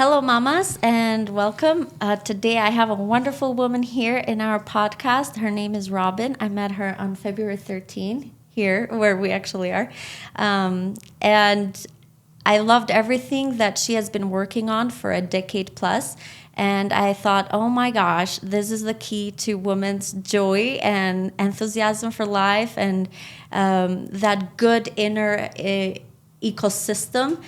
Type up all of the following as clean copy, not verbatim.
Hello, mamas, and welcome. Today, I have a wonderful woman here in our podcast. Her name is Robin. I met her on February 13th here, where we actually are. And I loved everything that she has been working on for a decade plus. And I thought, oh my gosh, this is the key to women's joy and enthusiasm for life and that good inner ecosystem.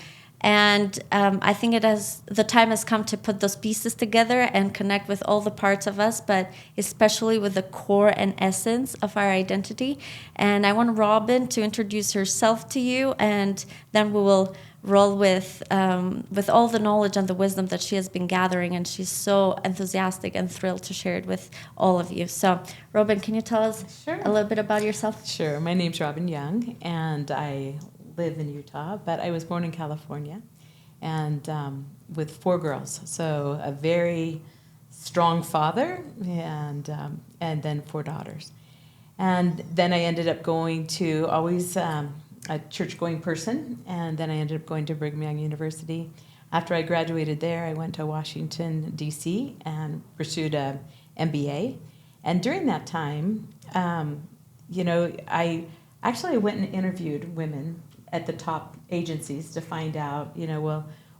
And I think the time has come to put those pieces together and connect with all the parts of us, but especially with the core and essence of our identity. And I want Robin to introduce herself to you, and then we will roll with all the knowledge and the wisdom that she has been gathering. And she's so enthusiastic and thrilled to share it with all of you. So, Robin, can you tell us a little bit about yourself? Sure. My name's Robin Young, and I live in Utah, but I was born in California, and with 4 girls, so a very strong father, and then 4 daughters, and then I ended up going to always a church-going person, and then I ended up going to Brigham Young University. After I graduated there, I went to Washington D.C. and pursued a MBA, and during that time, I actually went and interviewed women at the top agencies to find out,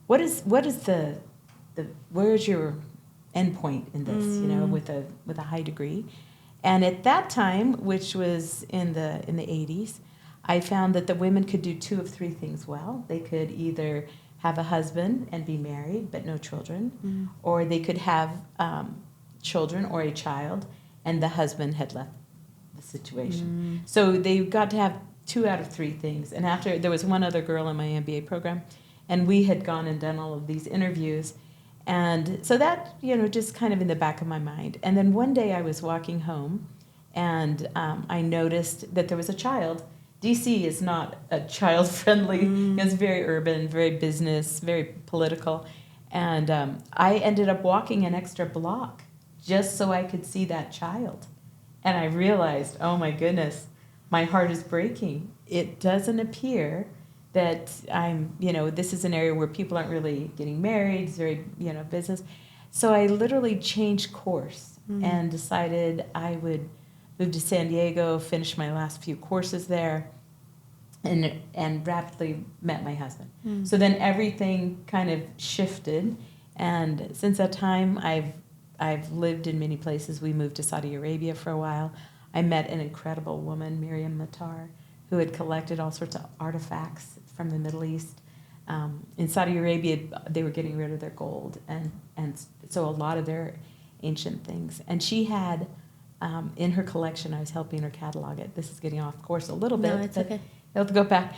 what is the where's your end point in this, with a high degree. And at that time, which was in the 80s, I found that the women could do 2 of 3 things well. They could either have a husband and be married but no children, or they could have children or a child and the husband had left the situation. So they got to have 2 out of 3 things. And after, there was one other girl in my MBA program, and we had gone and done all of these interviews. And so that, just kind of in the back of my mind. And then one day I was walking home, and I noticed that there was a child. DC is not a child-friendly. It's very urban, very business, very political. And I ended up walking an extra block just so I could see that child. And I realized, oh my goodness, my heart is breaking. It doesn't appear that this is an area where people aren't really getting married. It's very, business. So I literally changed course and decided I would move to San Diego, finish my last few courses there, and rapidly met my husband. So then everything kind of shifted. And since that time, I've lived in many places. We moved to Saudi Arabia for a while. I met an incredible woman, Miriam Matar, who had collected all sorts of artifacts from the Middle East. In Saudi Arabia, they were getting rid of their gold, and so a lot of their ancient things. And she had, in her collection, I was helping her catalog it. This is getting off course a little bit. No, it's okay. I'll have to go back.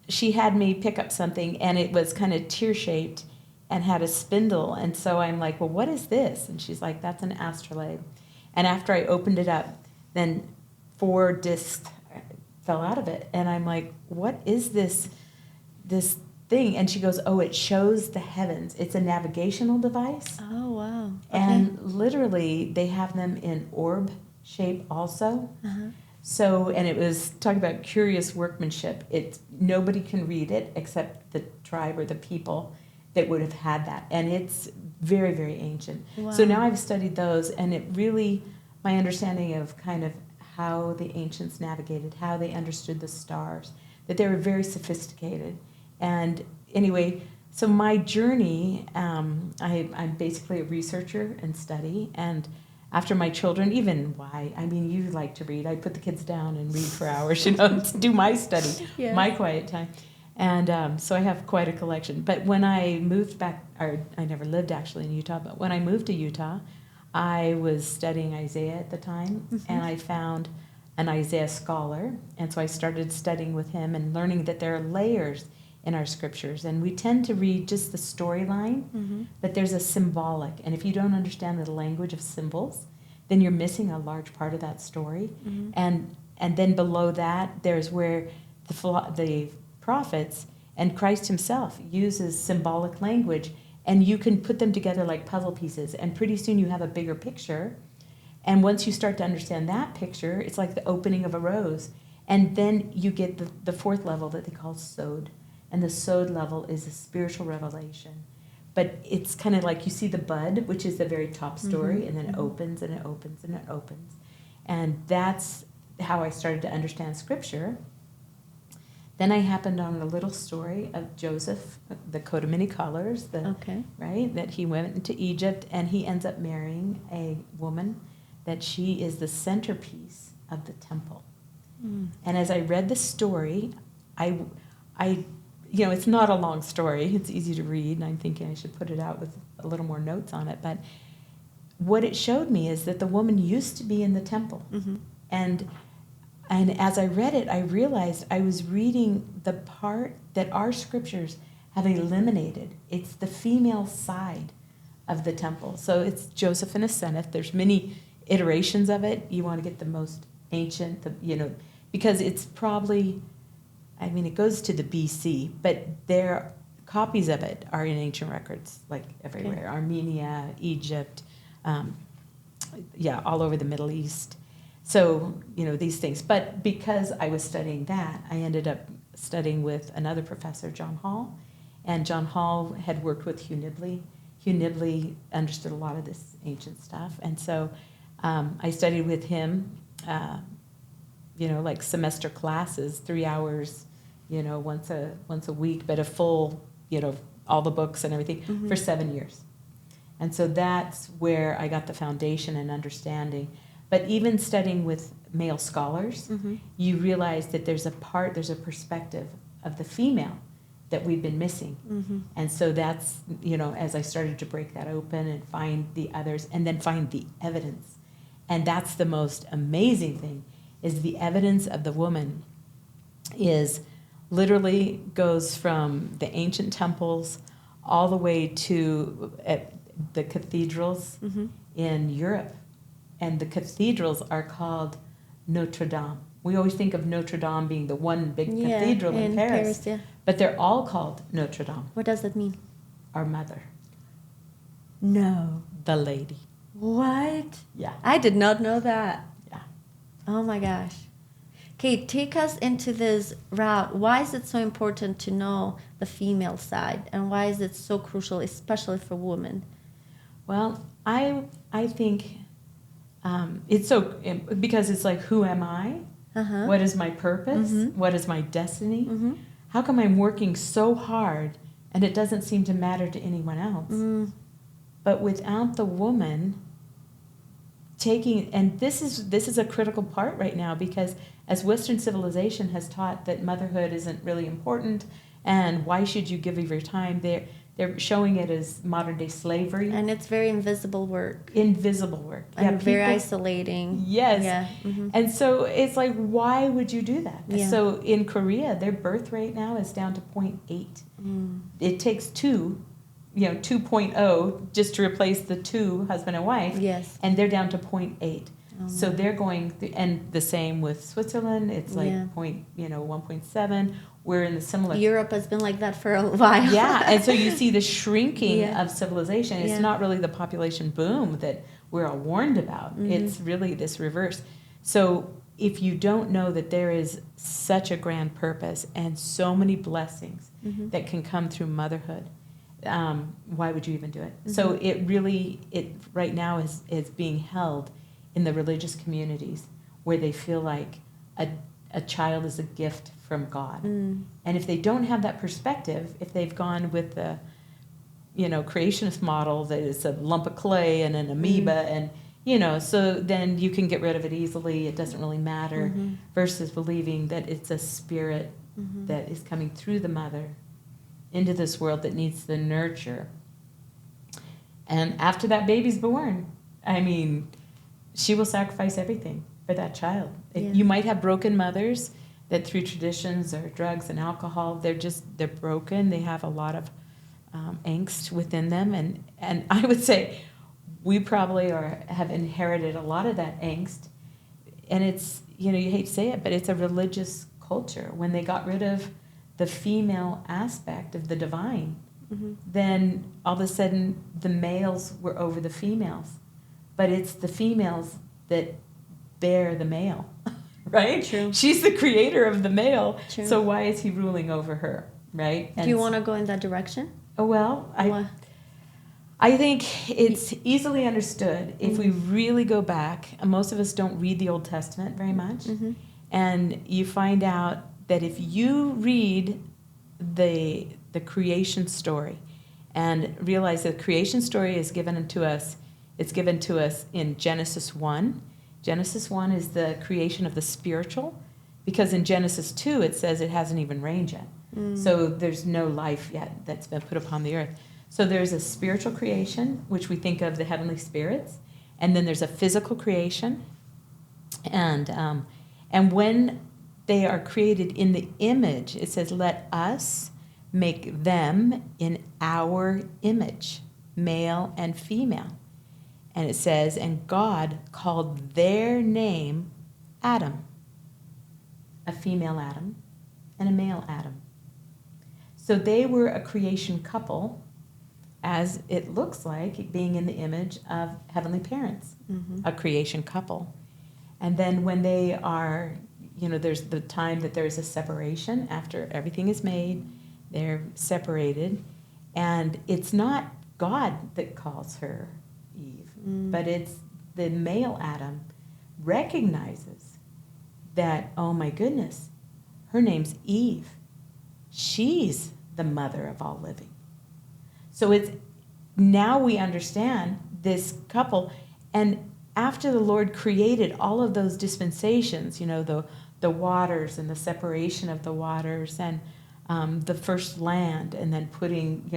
She had me pick up something, and it was kind of tear-shaped and had a spindle. And so I'm like, well, what is this? And she's like, that's an astrolabe. And after I opened it up, then 4 discs fell out of it. And I'm like, what is this thing? And she goes, oh, it shows the heavens. It's a navigational device. Oh, wow. Okay. And literally, they have them in orb shape also. So, and it was talking about curious workmanship. Nobody can read it except the tribe or the people that would have had that. And it's very, very ancient. Wow. So now I've studied those, and it really, my understanding of kind of how the ancients navigated, how they understood the stars, that they were very sophisticated. And anyway, so my journey, I'm basically a researcher and study. And after my children, you like to read. I put the kids down and read for hours, to do my study, my quiet time. And so I have quite a collection. But when I moved back, or I never lived actually in Utah, but when I moved to Utah, I was studying Isaiah at the time, and I found an Isaiah scholar. And so I started studying with him and learning that there are layers in our scriptures. And we tend to read just the storyline, but there's a symbolic. And if you don't understand the language of symbols, then you're missing a large part of that story. And then below that, there's where the prophets and Christ himself uses symbolic language, and you can put them together like puzzle pieces, and pretty soon you have a bigger picture. And once you start to understand that picture, it's like the opening of a rose. And then you get the 4th level that they call sod. And the sod level is a spiritual revelation. but it's kind of like you see the bud, which is the very top story, and then it Mhm. opens and it opens and it opens. And that's how I started to understand Scripture. Then I happened on a little story of Joseph, the coat of many colors, Okay. right? That he went into Egypt and he ends up marrying a woman that she is the centerpiece of the temple. Mm. And as I read the story, I, it's not a long story. It's easy to read, and I'm thinking I should put it out with a little more notes on it. But what it showed me is that the woman used to be in the temple, Mm-hmm. and as I read it, I realized I was reading the part that our scriptures have eliminated. It's the female side of the temple. So it's Joseph and Asenath. There's many iterations of it. You want to get the most ancient, because it's probably, it goes to the BC, but their copies of it are in ancient records, like everywhere. Okay. Armenia, Egypt, all over the Middle East. So, these things. But because I was studying that, I ended up studying with another professor, John Hall. And John Hall had worked with Hugh Nibley. Hugh Nibley understood a lot of this ancient stuff. And so I studied with him, like semester classes, 3 hours, once a week, but a full, all the books and everything for 7 years. And so that's where I got the foundation and understanding. But even studying with male scholars, you realize that there's a perspective of the female that we've been missing. Mm-hmm. And so that's, as I started to break that open and find the others and then find the evidence. And that's the most amazing thing, is the evidence of the woman is literally goes from the ancient temples all the way to the cathedrals in Europe. And the cathedrals are called Notre Dame. We always think of Notre Dame being the one big cathedral in Paris. Yeah. But they're all called Notre Dame. What does that mean? Our mother. No. The lady. What? Yeah. I did not know that. Yeah. Oh my gosh. Okay, take us into this route. Why is it so important to know the female side? And why is it so crucial, especially for women? Well, I think it's so, because it's like, who am I? Uh-huh. What is my purpose? What is my destiny? How come I'm working so hard and it doesn't seem to matter to anyone else? But without the woman taking, and this is a critical part right now, because as Western civilization has taught that motherhood isn't really important, and why should you give of your time, they're showing it as modern day slavery. And it's very invisible work. Invisible work. And very isolating. Yes. Yeah. And so it's like, why would you do that? Yeah. So in Korea, their birth rate now is down to 0.8. It takes 2.0 just to replace the two, husband and wife. Yes. And they're down to 0.8. So they're going, and the same with Switzerland. It's like 1.7. We're in the similar. Europe has been like that for a while. Yeah, and so you see the shrinking of civilization. It's Yeah. not really the population boom that we're all warned about. It's really this reverse. So if you don't know that there is such a grand purpose and so many blessings that can come through motherhood, why would you even do it? So it right now is being held in the religious communities where they feel like a child is a gift from God. And if they don't have that perspective, if they've gone with the creationist model that is a lump of clay and an amoeba and so then you can get rid of it easily, it doesn't really matter, versus believing that it's a spirit that is coming through the mother into this world that needs the nurture. And after that baby's born, she will sacrifice everything for that child. Yeah. You might have broken mothers that through traditions or drugs and alcohol, they're broken. They have a lot of angst within them. And I would say we probably have inherited a lot of that angst. And it's, you hate to say it, but it's a religious culture. When they got rid of the female aspect of the divine, then all of a sudden the males were over the females. But it's the females that bear the male, right? True. She's the creator of the male. True. So why is he ruling over her, right? Do you want to go in that direction? Well, I think it's easily understood if we really go back. And most of us don't read the Old Testament very much. Mm-hmm. And you find out that if you read the creation story and realize that the creation story is given to us, it's given to us in Genesis 1. Genesis 1 is the creation of the spiritual, because in Genesis 2 it says it hasn't even rained yet. So there's no life yet that's been put upon the earth. So there's a spiritual creation, which we think of the heavenly spirits, and then there's a physical creation. And when they are created in the image, it says, let us make them in our image, male and female. And it says, and God called their name Adam, a female Adam and a male Adam. So they were a creation couple, as it looks like, being in the image of heavenly parents, a creation couple. And then when they are, there's the time that there is a separation after everything is made, they're separated. And it's not God that calls her Eve, but it's the male Adam recognizes that, oh my goodness, her name's Eve. She's the mother of all living. So it's now we understand this couple, and after the Lord created all of those dispensations, the waters and the separation of the waters and the first land, and then putting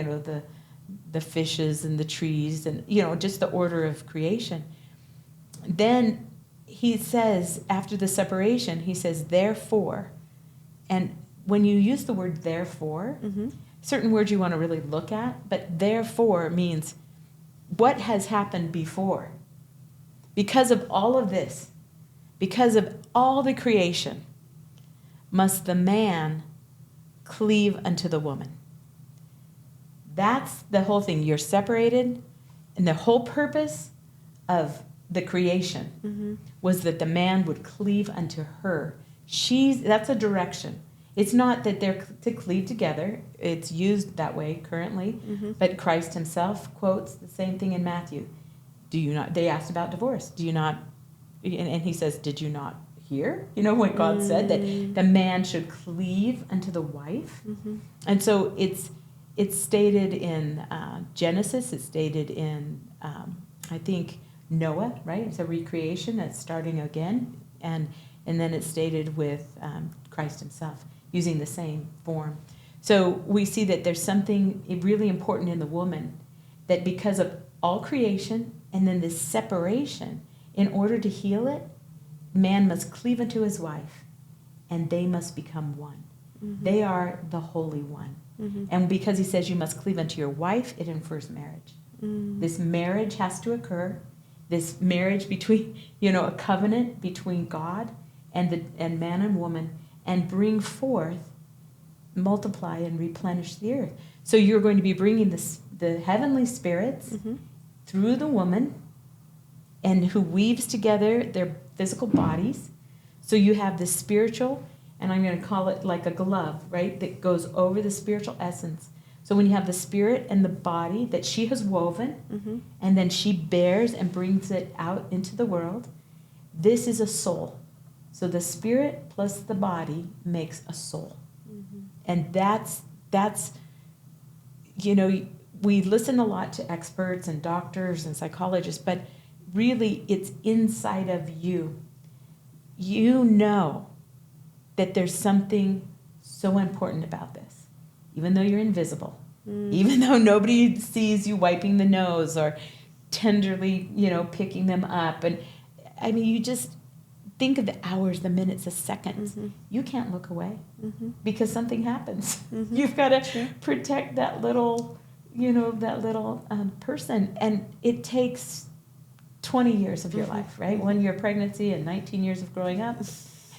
the fishes and the trees and just the order of creation. Then he says, after the separation, he says, therefore, and when you use the word therefore, certain words you want to really look at, but therefore means what has happened before. Because of all of this, because of all the creation, must the man cleave unto the woman. That's the whole thing. You're separated, and the whole purpose of the creation was that the man would cleave unto her. That's a direction. It's not that they're to cleave together. It's used that way currently, but Christ himself quotes the same thing in Matthew. Do you not? They asked about divorce. Do you not? And he says, did you not hear? What God said, that the man should cleave unto the wife. And so it's stated in Genesis. It's stated in I think Noah, right? It's a recreation that's starting again, and then it's stated with Christ himself, using the same form. So we see that there's something really important in the woman, that because of all creation and then this separation, in order to heal it, man must cleave unto his wife, and they must become one. They are the Holy One. And because he says you must cleave unto your wife, it infers marriage. This marriage has to occur. This marriage between, a covenant between God and man and woman, and bring forth, multiply and replenish the earth. So you're going to be bringing the heavenly spirits through the woman, and who weaves together their physical bodies. So you have the spiritual, and I'm going to call it like a glove, right, that goes over the spiritual essence. So when you have the spirit and the body that she has woven, and then she bears and brings it out into the world, this is a soul. So the spirit plus the body makes a soul. And that's we listen a lot to experts and doctors and psychologists, but really it's inside of you. You know that there's something so important about this, even though you're invisible, even though nobody sees you wiping the nose or tenderly, picking them up. And I mean, you just think of the hours, the minutes, the seconds. You can't look away because something happens. You've got to protect that little, person. And it takes 20 years of your life, right? 1 year pregnancy and 19 years of growing up.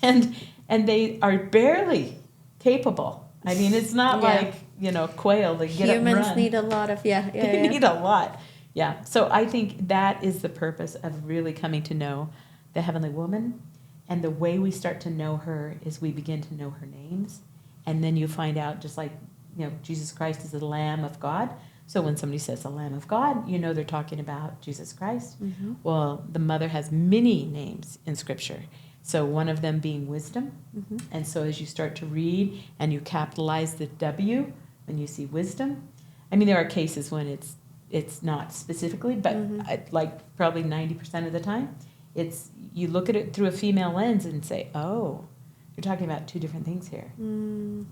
And they are barely capable. I mean, it's not like, quail that get up and run. Humans need a lot of, They need a lot. Yeah. So I think that is the purpose of really coming to know the heavenly woman. And the way we start to know her is we begin to know her names. And then you find out, just like, Jesus Christ is the Lamb of God. So when somebody says the Lamb of God, you know they're talking about Jesus Christ. Mm-hmm. Well, the mother has many names in Scripture. So one of them being wisdom. Mm-hmm. And so as you start to read and you capitalize the W when you see wisdom, I mean, there are cases when it's not specifically, but like probably 90% of the time, it's you look at it through a female lens and say, oh, you're talking about two different things here. Mm.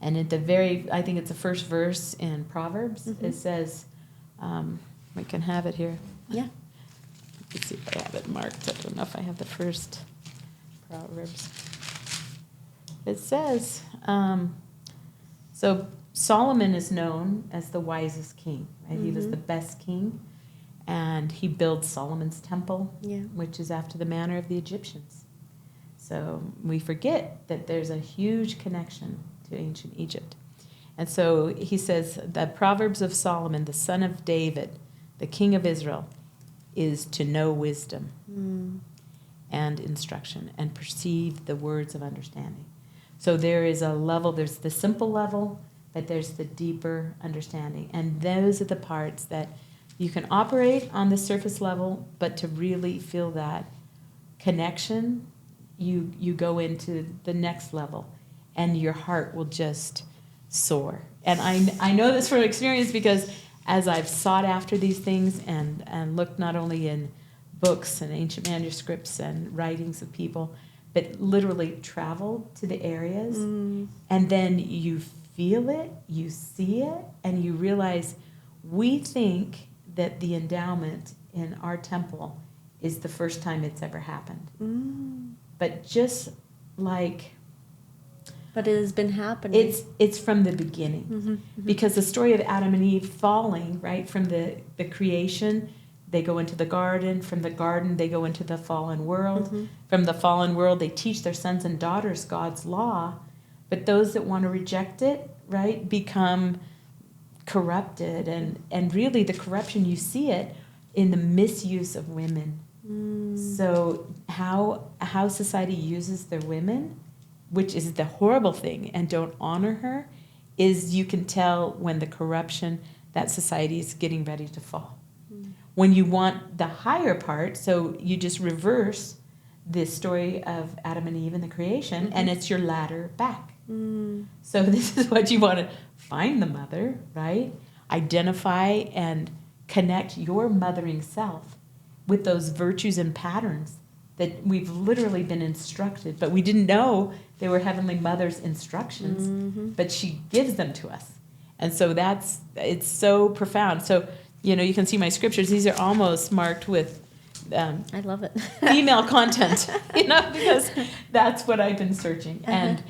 And at I think it's the first verse in Proverbs, it says, we can have it here. Yeah. Let's see if I have it marked. I don't know if I have the first Proverbs. It says, so Solomon is known as the wisest king, right? He was the best king, and he built Solomon's temple, which is after the manner of the Egyptians. So we forget that there's a huge connection to ancient Egypt. And so he says the Proverbs of Solomon, the son of David, the king of Israel, is to know wisdom and instruction and perceive the words of understanding. So there is a level, there's the simple level, but there's the deeper understanding. And those are the parts that you can operate on the surface level, but to really feel that connection, you go into the next level, and your heart will just soar. And I know this from experience, because as I've sought after these things and looked not only in books and ancient manuscripts and writings of people, but literally traveled to the areas, and then you feel it, you see it, and you realize we think that the endowment in our temple is the first time it's ever happened. But just like... But it has been happening. It's from the beginning. Because the story of Adam and Eve falling, right, from the creation, they go into the garden. From the garden, they go into the fallen world. From the fallen world, they teach their sons and daughters God's law. But those that want to reject it, right, become corrupted. And really the corruption, you see it in the misuse of women. So how society uses their women, which is the horrible thing, and don't honor her, is you can tell when the corruption, that society is getting ready to fall. When you want the higher part, so you just reverse the story of Adam and Eve and the creation, and it's your ladder back. So this is what you want to find the mother, right? Identify and connect your mothering self with those virtues and patterns that we've literally been instructed, but we didn't know they were Heavenly Mother's instructions, but she gives them to us. And so it's so profound. So, you can see my scriptures. These are almost marked with I love it. female content, because that's what I've been searching. And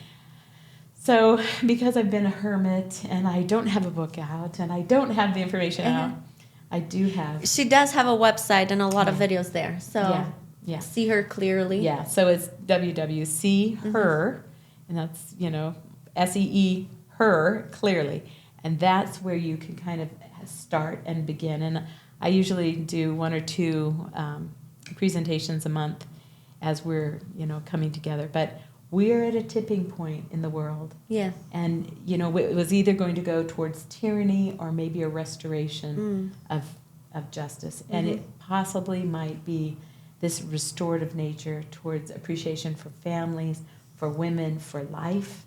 so because I've been a hermit and I don't have a book out and I don't have the information out, I do have. She does have a website and a lot of videos there. So see her clearly. Yeah, so it's WWC her, and that's, SEE her clearly. And that's where you can kind of start and begin. And I usually do 1 or 2 presentations a month as we're, coming together. But we're at a tipping point in the world. Yeah. And, it was either going to go towards tyranny or maybe a restoration of justice. And it possibly might be this restorative nature towards appreciation for families, for women, for life,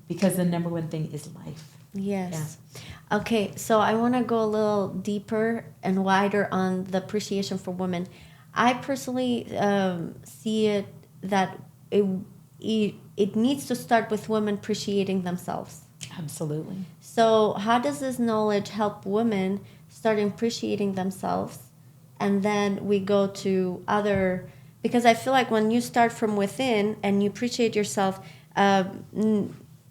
because the number one thing is life. Yes. Yeah. Okay, so I want to go a little deeper and wider on the appreciation for women. I personally see it that it needs to start with women appreciating themselves. Absolutely. So how does this knowledge help women start appreciating themselves? And then we go to other, because I feel like when you start from within and you appreciate yourself,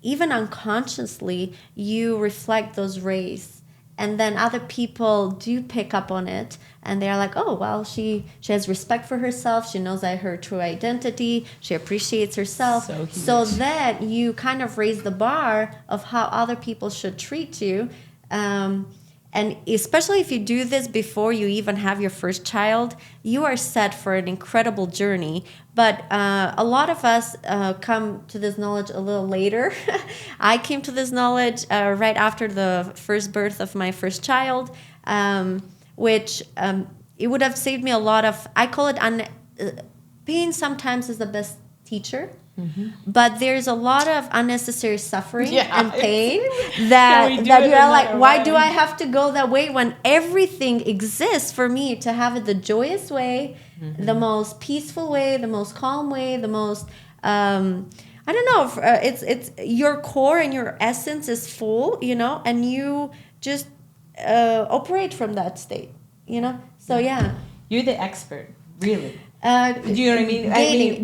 even unconsciously, you reflect those rays. And then other people do pick up on it. And they're like, oh, well, she has respect for herself. She knows that her true identity. She appreciates herself. So that you kind of raise the bar of how other people should treat you. and especially if you do this before you even have your first child, you are set for an incredible journey. But a lot of us come to this knowledge a little later. I came to this knowledge right after the first birth of my first child, which it would have saved me a lot of, I call it, pain sometimes is the best teacher. But there's a lot of unnecessary suffering and pain that you're like, why do I have to go that way when everything exists for me to have it the joyous way, the most peaceful way, the most calm way, the most I don't know. It's your core and your essence is full, and you just operate from that state, So yeah, you're the expert, really. Do you know what I mean?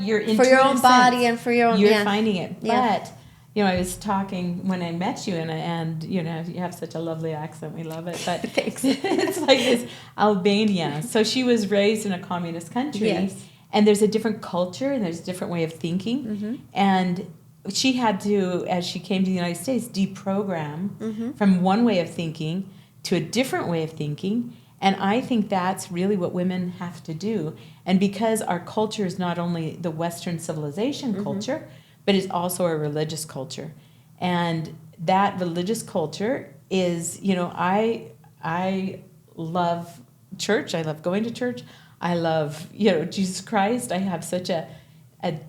You're for your own body and for your own. You're finding it, but I was talking when I met you, and you have such a lovely accent. We love it, but thanks. It's like this Albania. So she was raised in a communist country, and there's a different culture and there's a different way of thinking, and she had to, as she came to the United States, deprogram from one way of thinking to a different way of thinking. And I think that's really what women have to do. And because our culture is not only the Western civilization culture, but it's also a religious culture. And that religious culture is, I love church. I love going to church. I love, Jesus Christ. I have such a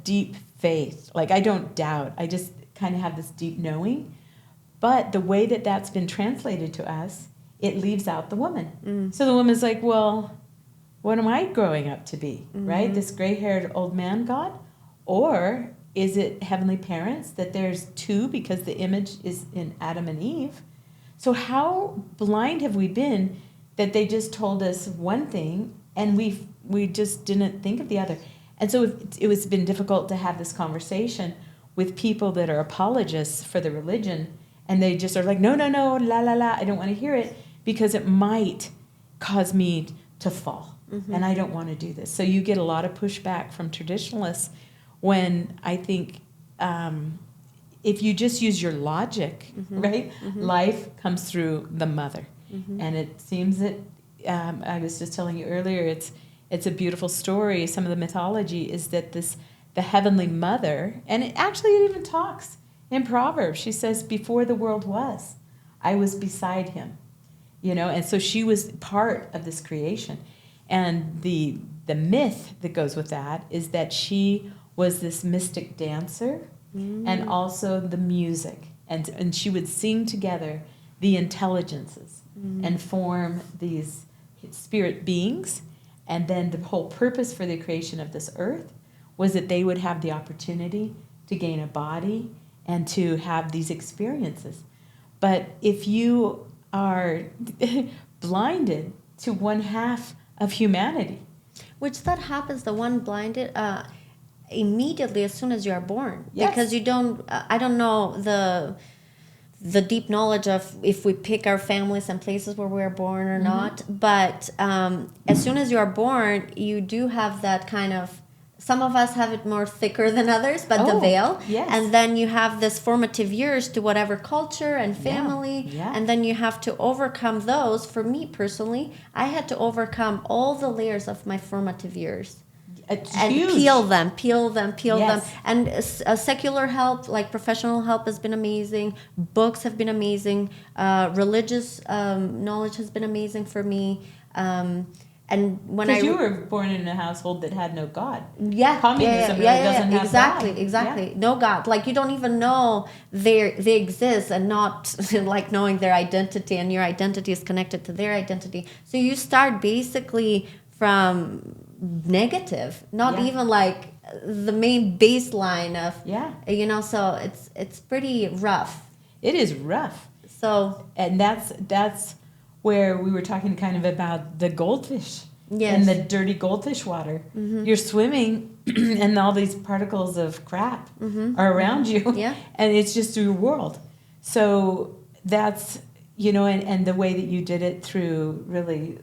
deep faith. Like, I don't doubt. I just kind of have this deep knowing. But the way that that's been translated to us, it leaves out the woman. So the woman's like, well, what am I growing up to be, right? This gray-haired old man God? Or is it heavenly parents, that there's two because the image is in Adam and Eve? So how blind have we been that they just told us one thing and we just didn't think of the other? And so it was been difficult to have this conversation with people that are apologists for the religion, and they just are like, no, la, la, la, I don't want to hear it, because it might cause me to fall, and I don't want to do this. So you get a lot of pushback from traditionalists when I think if you just use your logic, right, life comes through the mother. And it seems that, I was just telling you earlier, it's a beautiful story. Some of the mythology is that the heavenly mother, and it even talks in Proverbs. She says, before the world was, I was beside him. And so she was part of this creation. And the myth that goes with that is that she was this mystic dancer and also the music. And she would sing together the intelligences and form these spirit beings. And then the whole purpose for the creation of this earth was that they would have the opportunity to gain a body and to have these experiences. But if you are blinded to one half of humanity, which that happens, the one blinded immediately as soon as you are born, yes. Because you don't I don't know the deep knowledge of if we pick our families and places where we are born or not, but as soon as you are born, you do have that kind of, some of us have it more thicker than others, but the veil. Yes. And then you have this formative years to whatever culture and family. Yeah. And then you have to overcome those. For me personally, I had to overcome all the layers of my formative years. It's and huge. peel them. Yes. And secular help, like professional help, has been amazing. Books have been amazing. Religious knowledge has been amazing for me. And when because you were born in a household that had no God. Communism really doesn't have exactly God. No God. Like, you don't even know they exist, and not like knowing their identity, and your identity is connected to their identity. So you start basically from negative, not even like the main baseline of so it's pretty rough. It is rough. So, and that's where we were talking kind of about the goldfish yes. in the dirty goldfish water. You're swimming and all these particles of crap are around you, and it's just your world. So that's, and the way that you did it through really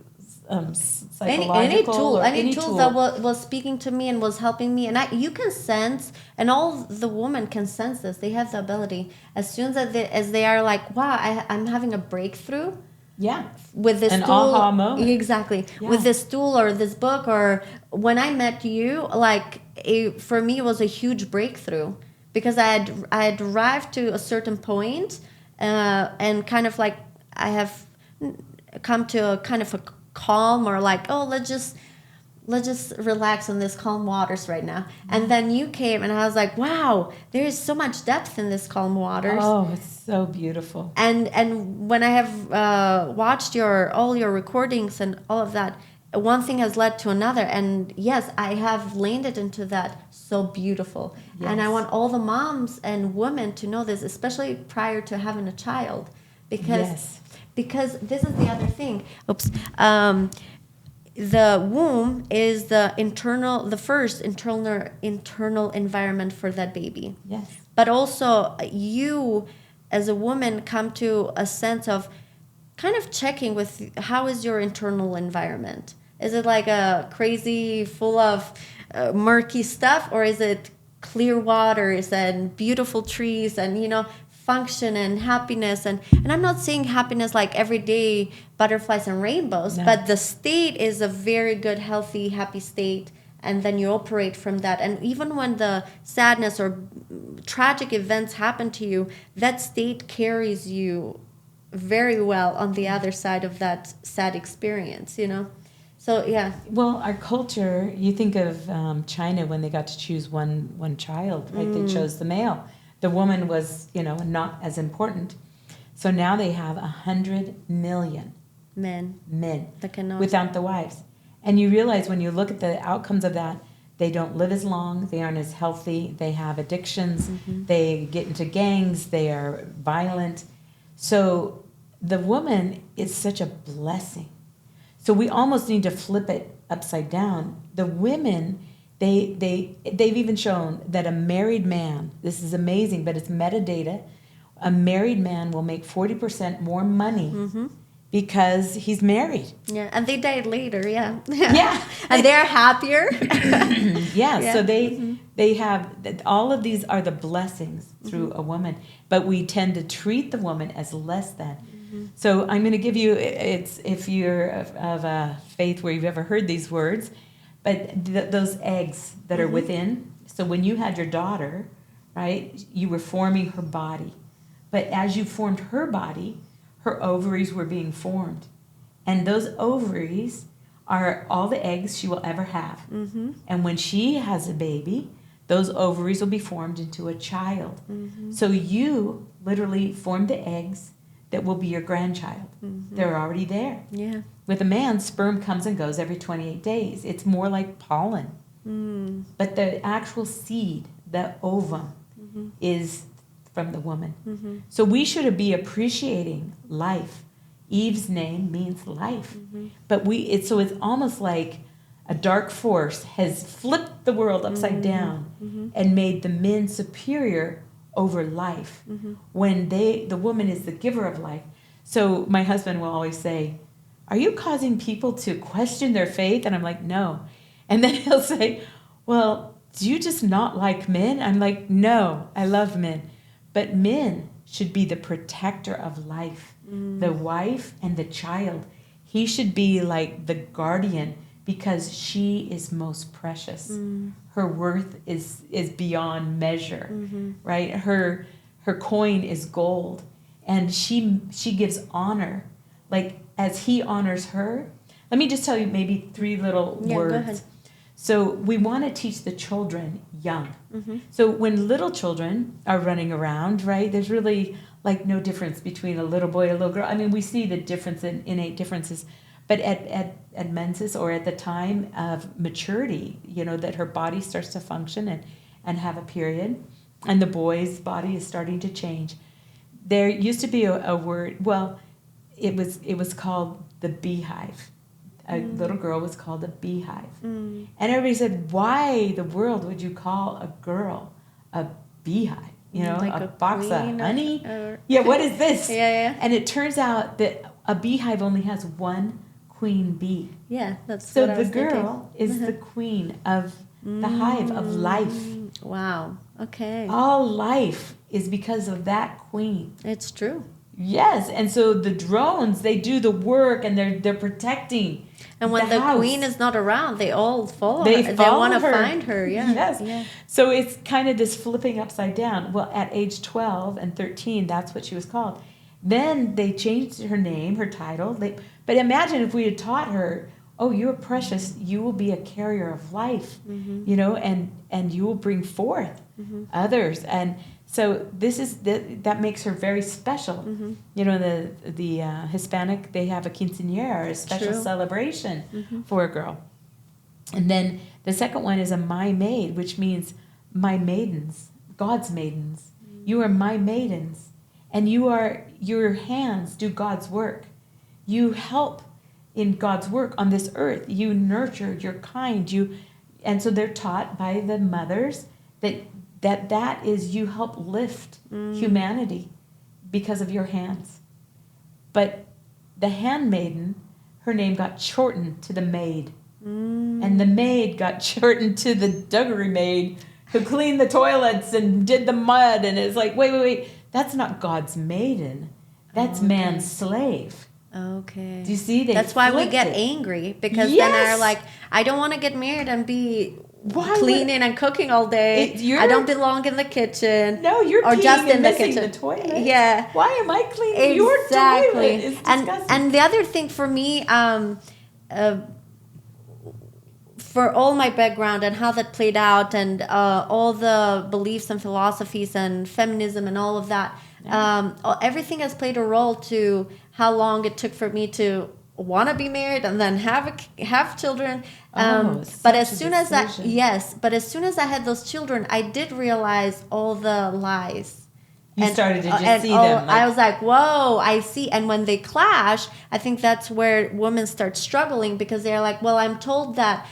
psychological any tool that was speaking to me and was helping me, and you can sense, and all the women can sense this. They have the ability, as soon as they are like, wow, I'm having a breakthrough. Yeah. with this An tool. aha moment. Exactly. Yeah. With this tool or this book, or when I met you, like for me it was a huge breakthrough, because I had arrived to a certain point, and kind of like I have come to a kind of a calm, or like, oh, let's just relax in this calm waters right now. And then you came and I was like, wow, there is so much depth in this calm waters. Oh, it's so beautiful. And when I have watched all your recordings and all of that, one thing has led to another. And yes, I have landed into that so beautiful. Yes. And I want all the moms and women to know this, especially prior to having a child, because this is the other thing. Oops. The womb is the first internal environment for that baby. Yes. But also you as a woman come to a sense of kind of checking with how is your internal environment. Is it like a crazy full of murky stuff, or is it clear waters and beautiful trees and function and happiness, and I'm not saying happiness like everyday butterflies and rainbows, but the state is a very good, healthy, happy state, and then you operate from that. And even when the sadness or tragic events happen to you, that state carries you very well on the other side of that sad experience, So yeah. Well, our culture, you think of China when they got to choose one child, right? They chose the male. The woman was, not as important. So now they have 100 million men that cannot, without the wives. And you realize when you look at the outcomes of that, they don't live as long, they aren't as healthy, they have addictions, they get into gangs, they are violent. So the woman is such a blessing. So we almost need to flip it upside down. The women, they've even shown that a married man, this is amazing, but it's metadata, a married man will make 40% more money because he's married. Yeah, and they died later, yeah. Yeah. And they're happier. Yeah, so they have, all of these are the blessings through a woman, but we tend to treat the woman as less than. So I'm going to give you, if you're of a faith where you've ever heard these words, but those eggs that are within, so when you had your daughter, right, you were forming her body. But as you formed her body, her ovaries were being formed. And those ovaries are all the eggs she will ever have. And when she has a baby, those ovaries will be formed into a child. So you literally formed the eggs that will be your grandchild. They're already there. Yeah. With a man, sperm comes and goes every 28 days. It's more like pollen. But the actual seed, the ovum, is from the woman. So we should be appreciating life. Eve's name means life. But it's almost like a dark force has flipped the world upside down and made the men superior over life, when the woman is the giver of life. So my husband will always say, are you causing people to question their faith? And I'm like, no. And then he'll say, well, do you just not like men? I'm like, no, I love men. But men should be the protector of life, the wife and the child. He should be like the guardian, because she is most precious. Her worth is beyond measure, right? Her coin is gold, and she gives honor, like as he honors her. Let me just tell you maybe 3 little words. Go ahead. So we want to teach the children young. So when little children are running around, right, there's really like no difference between a little boy and a little girl. I mean, we see the difference in innate differences. But at menses, or at the time of maturity, that her body starts to function and have a period, and the boy's body is starting to change. There used to be a word, well, it was called the beehive. A little girl was called a beehive. And everybody said, why the world would you call a girl a beehive? Like a box of honey? Yeah, what is this? Yeah. And it turns out that a beehive only has one queen bee. Yeah, that's so what I was the girl thinking. is the queen of the hive of life. Wow. Okay. All life is because of that queen. It's true. Yes, and so the drones, they do the work, and they're protecting And when the house. queen is not around, they all follow They her. They follow want to her. find her. Yeah. Yes. Yeah. So it's kind of this flipping upside down. Well, at age 12 and 13, that's what she was called. Then they changed her name, her title. But imagine if we had taught her, oh, you're precious, you will be a carrier of life, and you will bring forth others. And so that makes her very special. The Hispanic, they have a quinceañera, a special True. celebration for a girl. And then the second one is a my maid, which means my maidens, God's maidens. You are my maidens, and your hands do God's work. You help in God's work on this earth. You nurture, you're kind, and so they're taught by the mothers that is, you help lift humanity because of your hands. But the handmaiden, her name got shortened to the maid. And the maid got shortened to the Duggery maid who cleaned the toilets and did the mud. And it's like, wait, that's not God's maiden. That's man's slave. Okay. Do you see? That's why we get angry, because then they're like, I don't want to get married and be cleaning and cooking all day. I don't belong in the kitchen. No, you're or peeing just and in the missing kitchen. the toilet. Yeah. Why am I cleaning your toilet? It's disgusting. And the other thing for me, for all my background and how that played out, and all the beliefs and philosophies and feminism and all of that, everything has played a role to how long it took for me to want to be married and then have children. But as soon as I had those children, I did realize all the lies. You started to just see them. I was like, whoa, I see. And when they clash, I think that's where women start struggling, because they're like, well, I'm told that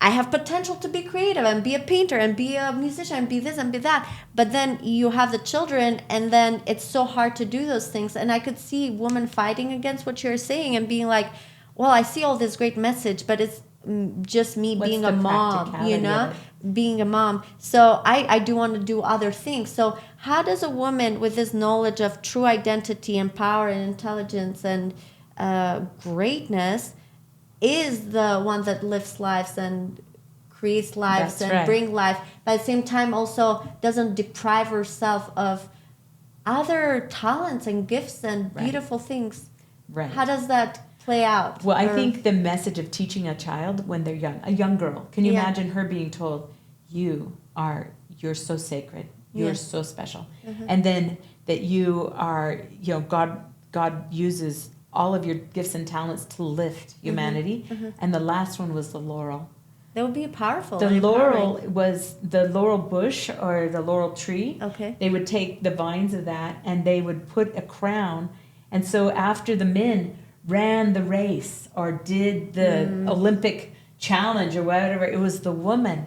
I have potential to be creative and be a painter and be a musician and be this and be that. But then you have the children, and then it's so hard to do those things. And I could see women fighting against what you're saying and being like, well, I see all this great message, but it's just me being a mom, being a mom. So I do want to do other things. So how does a woman with this knowledge of true identity and power and intelligence and greatness is the one that lifts lives and creates lives bring life, but at the same time also doesn't deprive herself of other talents and gifts and beautiful things? Right. How does that play out? Well, I think the message of teaching a child when they're young, a young girl, can you imagine her being told, you're so sacred, you're so special, and then that you are, God uses all of your gifts and talents to lift humanity. And the last one was the laurel. That would be powerful. The laurel was the laurel bush or the laurel tree. Okay. They would take the vines of that and they would put a crown. And so after the men ran the race or did the Olympic challenge or whatever, it was the woman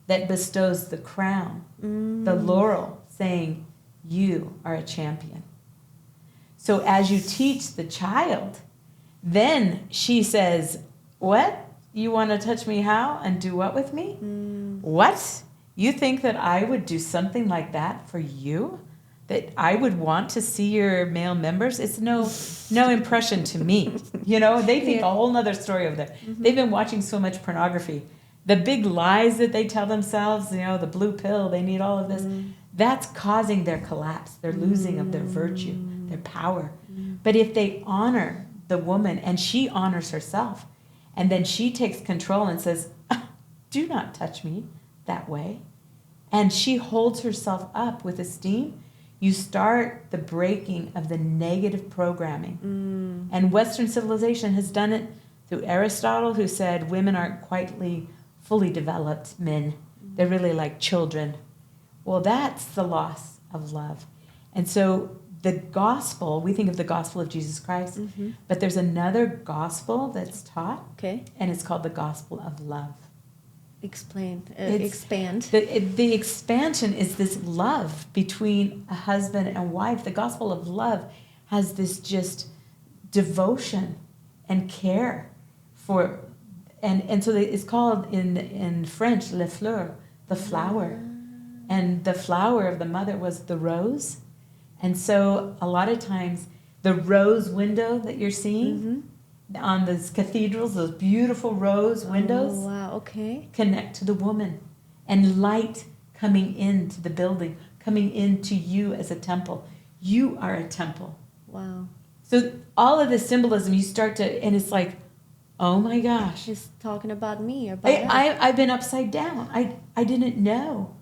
that bestows the crown, the laurel, saying, you are a champion. So as you teach the child, then she says, what? You want to touch me how and do what with me? What? You think that I would do something like that for you? That I would want to see your male members? It's no impression to me. They think a whole nother story over there. They've been watching so much pornography. The big lies that they tell themselves, the blue pill, they need all of this. That's causing their collapse, their losing of their virtue, their power. But if they honor the woman and she honors herself, and then she takes control and says, do not touch me that way, and she holds herself up with esteem, you start the breaking of the negative programming. And Western civilization has done it through Aristotle, who said women aren't quite fully developed men. They're really like children. Well, that's the loss of love. And so the gospel, we think of the gospel of Jesus Christ, but there's another gospel that's taught, and it's called the gospel of love. Expand. The expansion is this love between a husband and wife. The gospel of love has this just devotion and care for, and so it's called in French, le fleur, the flower. And the flower of the mother was the rose, And so a lot of times the rose window that you're seeing on those cathedrals, those beautiful rose windows, Oh, wow. Okay. connect to the woman, and light coming into the building, coming into you as a temple. You are a temple. Wow. So all of the symbolism, you start to, and it's like, oh my gosh. He's talking about me, about us. I've been upside down. I didn't know.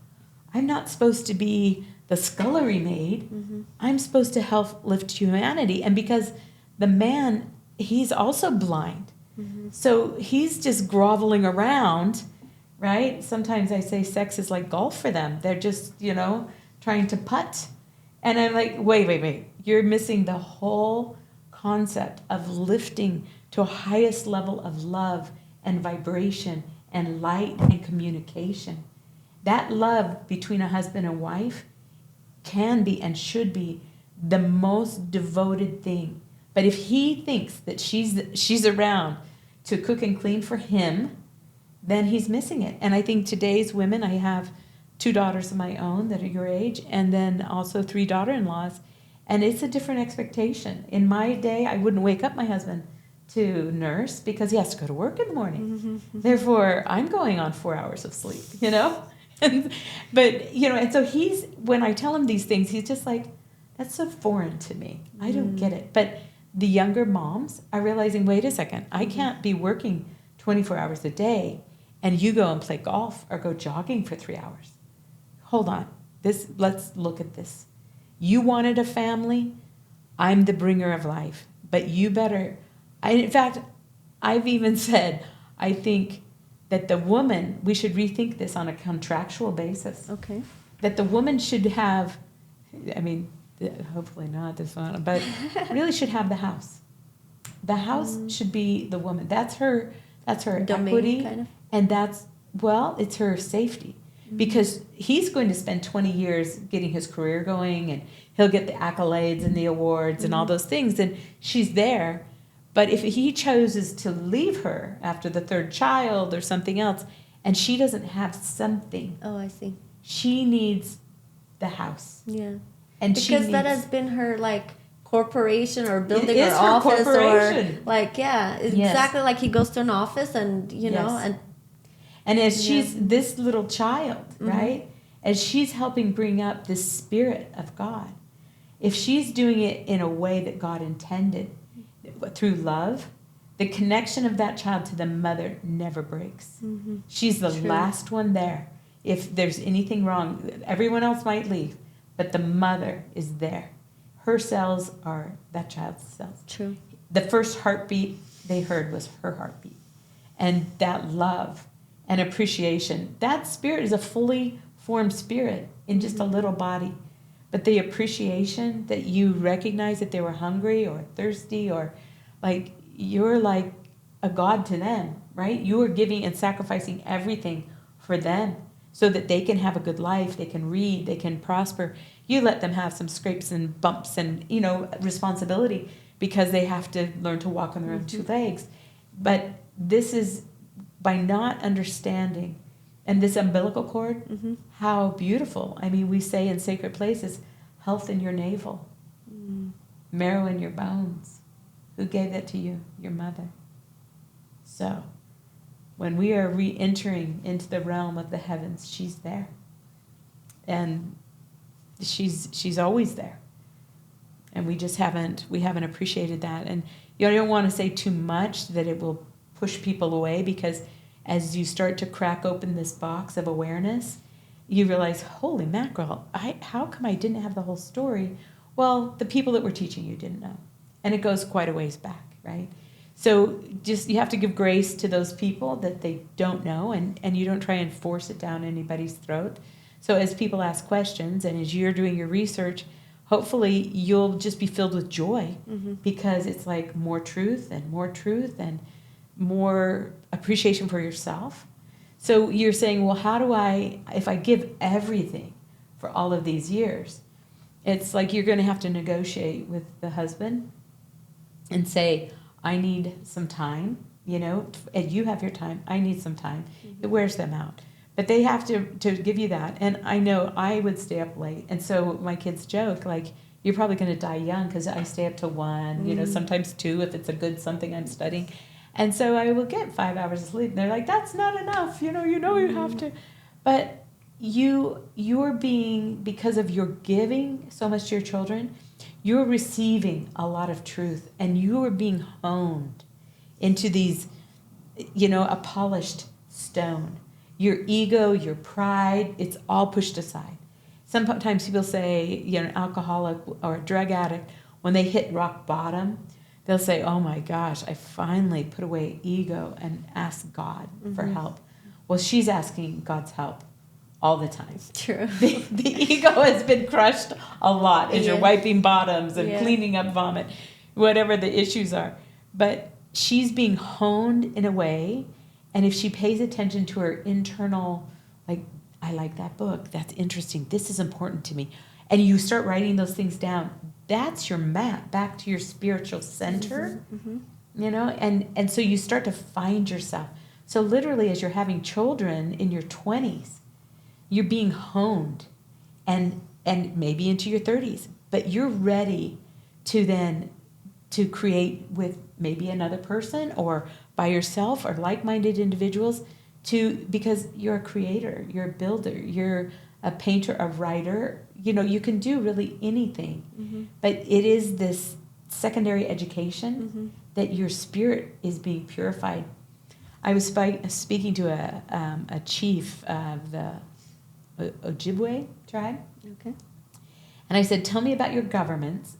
I'm not supposed to be the scullery maid. I'm supposed to help lift humanity. And because the man, he's also blind. So he's just groveling around, right? Sometimes I say sex is like golf for them. They're just, trying to putt. And I'm like, wait. You're missing the whole concept of lifting to a highest level of love and vibration and light and communication. That love between a husband and wife can be and should be the most devoted thing. But if he thinks that she's around to cook and clean for him, then he's missing it. And I think today's women, I have 2 daughters of my own that are your age, and then also 3 daughter-in-laws, and it's a different expectation. In my day, I wouldn't wake up my husband to nurse because he has to go to work in the morning. Therefore, I'm going on 4 hours of sleep, and so when I tell him these things, he's just like, that's so foreign to me. I don't get it. But the younger moms are realizing, wait a second, I can't be working 24 hours a day and you go and play golf or go jogging for 3 hours. Hold on. Let's look at this. You wanted a family. I'm the bringer of life. But you better... in fact, I've even said, I think that the woman, we should rethink this on a contractual basis. Okay. That the woman should have, hopefully not this one, but really should have the house. The house should be the woman. That's her Domain, equity. kind of. And it's her safety. Because he's going to spend 20 years getting his career going, and he'll get the accolades and the awards and all those things, and she's there. But if he chooses to leave her after the 3rd child or something else, and she doesn't have something, Oh, I see. she needs the house. Yeah. And Because that has been her, corporation or building is her her office corporation. or, exactly like he goes to an office and, And as she's this little child, right? As she's helping bring up the Spirit of God, if she's doing it in a way that God intended, through love, the connection of that child to the mother never breaks. She's the last one there. If there's anything wrong, everyone else might leave, but the mother is there. Her cells are that child's cells. True. The first heartbeat they heard was her heartbeat. And that love and appreciation, that spirit is a fully formed spirit in just a little body. But the appreciation that you recognize that they were hungry or thirsty, or you're like a god to them, right? You are giving and sacrificing everything for them so that they can have a good life, they can read, they can prosper. You let them have some scrapes and bumps and, responsibility because they have to learn to walk on their own 2 legs. But this is by not understanding. And this umbilical cord, how beautiful. We say in sacred places, health in your navel, marrow in your bones. Who gave that to you? Your mother. So, when we are re-entering into the realm of the heavens, she's there. And she's always there. And we haven't appreciated that. And I don't want to say too much that it will push people away, because as you start to crack open this box of awareness, you realize, holy mackerel, how come I didn't have the whole story? Well, the people that were teaching you didn't know. And it goes quite a ways back, right? So just you have to give grace to those people that they don't know, and you don't try and force it down anybody's throat. So as people ask questions and as you're doing your research, hopefully you'll just be filled with joy, because it's like more truth and more appreciation for yourself. So you're saying, well, how do if I give everything for all of these years, it's like you're going to have to negotiate with the husband and say, I need some time, and you have your time, I need some time. It wears them out. But they have to give you that. And I know I would stay up late. And so my kids joke, you're probably going to die young because I stay up till 1, sometimes 2 if it's a good something I'm studying. And so I will get 5 hours of sleep. And they're like, that's not enough. You have to. But you're being, because of your giving so much to your children, you're receiving a lot of truth. And you are being honed into these, a polished stone. Your ego, your pride, it's all pushed aside. Sometimes people say, an alcoholic or a drug addict, when they hit rock bottom, they'll say, oh my gosh, I finally put away ego and asked God for help. Well, she's asking God's help all the time. True. The ego has been crushed a lot as you're wiping bottoms and cleaning up vomit, whatever the issues are. But she's being honed in a way, and if she pays attention to her internal, like, I like that book, that's interesting, this is important to me, and you start writing those things down, that's your map back to your spiritual center, and so you start to find yourself. So literally, as you're having children in your 20s, you're being honed, and maybe into your 30s, but you're ready to create with maybe another person or by yourself or like-minded individuals, because you're a creator, you're a builder, you're a painter, a writer. You can do really anything, but it is this secondary education that your spirit is being purified. I was speaking to a chief of the Ojibwe tribe. Okay. And I said, tell me about your governance,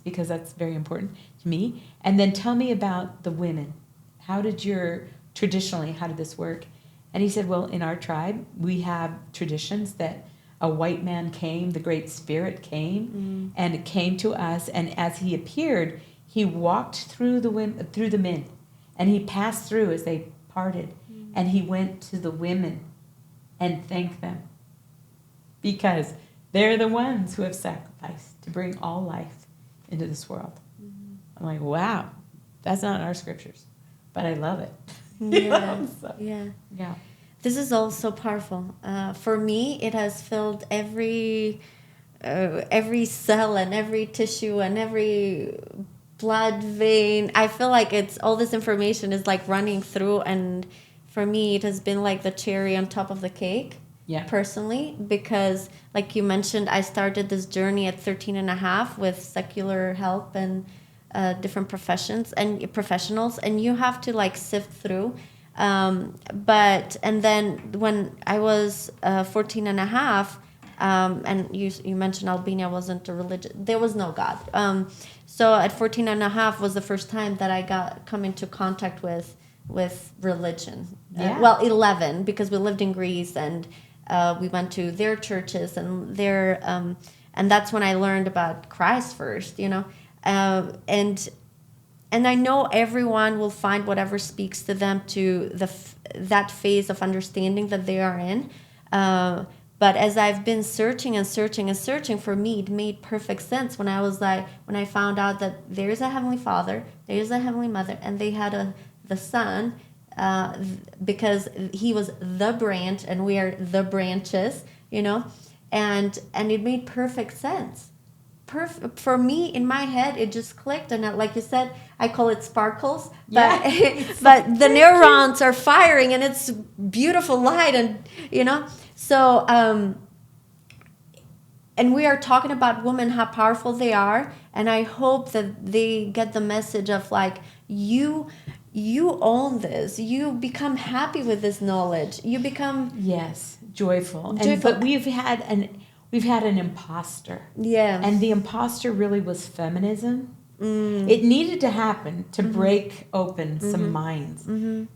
because that's very important to me. And then tell me about the women. How did this work? And he said, well, in our tribe, we have traditions that a white man came, the Great Spirit came, and it came to us. And as he appeared, he walked through the men, and he passed through as they parted. And he went to the women and thanked them, because they're the ones who have sacrificed to bring all life into this world. I'm like, wow, that's not in our scriptures, but I love it. Yeah. So, yeah. This is also powerful. For me, it has filled every cell and every tissue and every blood vein. I feel like it's all this information is like running through, and for me, it has been like the cherry on top of the cake. Yeah. Personally, because like you mentioned, I started this journey at 13 and a half with secular help and different professionals, and you have to like sift through. And then when I was 14 and a half, and you mentioned Albania wasn't a religion, there was no God. So at 14 and a half was the first time that I come into contact with religion. Yeah. 11, because we lived in Greece, and we went to their churches and and that's when I learned about Christ first, and I know everyone will find whatever speaks to them to that phase of understanding that they are in. But as I've been searching and searching and searching, for me, it made perfect sense when I found out that there's a Heavenly Father, there's a Heavenly Mother, and they had the Son, because he was the branch and we are the branches, and it made perfect sense. For me, in my head, it just clicked, and like you said, I call it sparkles, but but the neurons are firing, and it's beautiful light, and so and we are talking about women, how powerful they are, and I hope that they get the message of like, you own this, you become happy with this knowledge, you become joyful. But we've had an imposter. Yeah. And the imposter really was feminism. It needed to happen to break open some minds.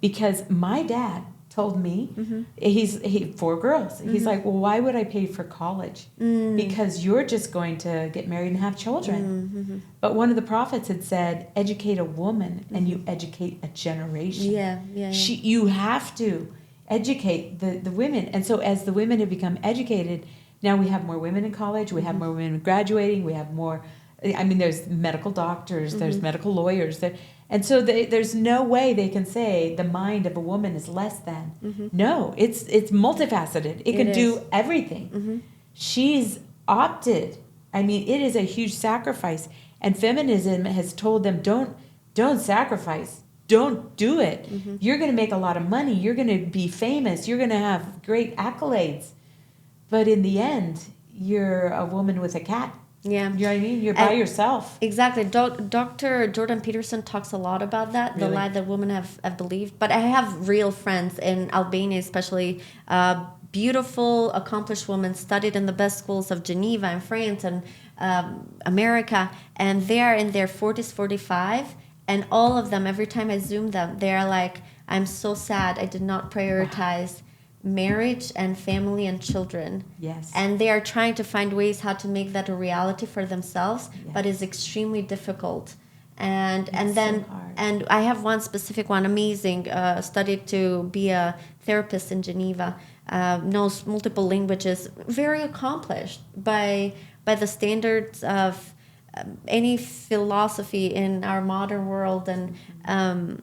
Because my dad told me, he 4 girls. He's like, well, why would I pay for college? Because you're just going to get married and have children. But one of the prophets had said, educate a woman and you educate a generation. You have to educate the women. And so as the women have become educated, now we have more women in college, we have more women graduating, we have more, there's medical doctors, there's medical lawyers, and so there's no way they can say the mind of a woman is less than. No, it's multifaceted. It can do everything. She's opted I mean, it is a huge sacrifice. And feminism has told them, don't sacrifice. Don't do it. Mm-hmm. You're going to make a lot of money. You're going to be famous. You're going to have great accolades. But in the end, you're a woman with a cat. Yeah. You know what I mean? You're by yourself. Exactly. Dr. Jordan Peterson talks a lot about that, the lie that women have believed. But I have real friends in Albania, especially beautiful, accomplished women, studied in the best schools of Geneva and France and America. And they are in their 40s, 45. And all of them, every time I Zoom them, they're like, I'm so sad I did not prioritize marriage and family and children. Yes. And they are trying to find ways how to make that a reality for themselves, but it's extremely difficult. And then so hard. and I have one specific one, amazing, studied to be a therapist in Geneva, knows multiple languages, very accomplished by the standards of any philosophy in our modern world. And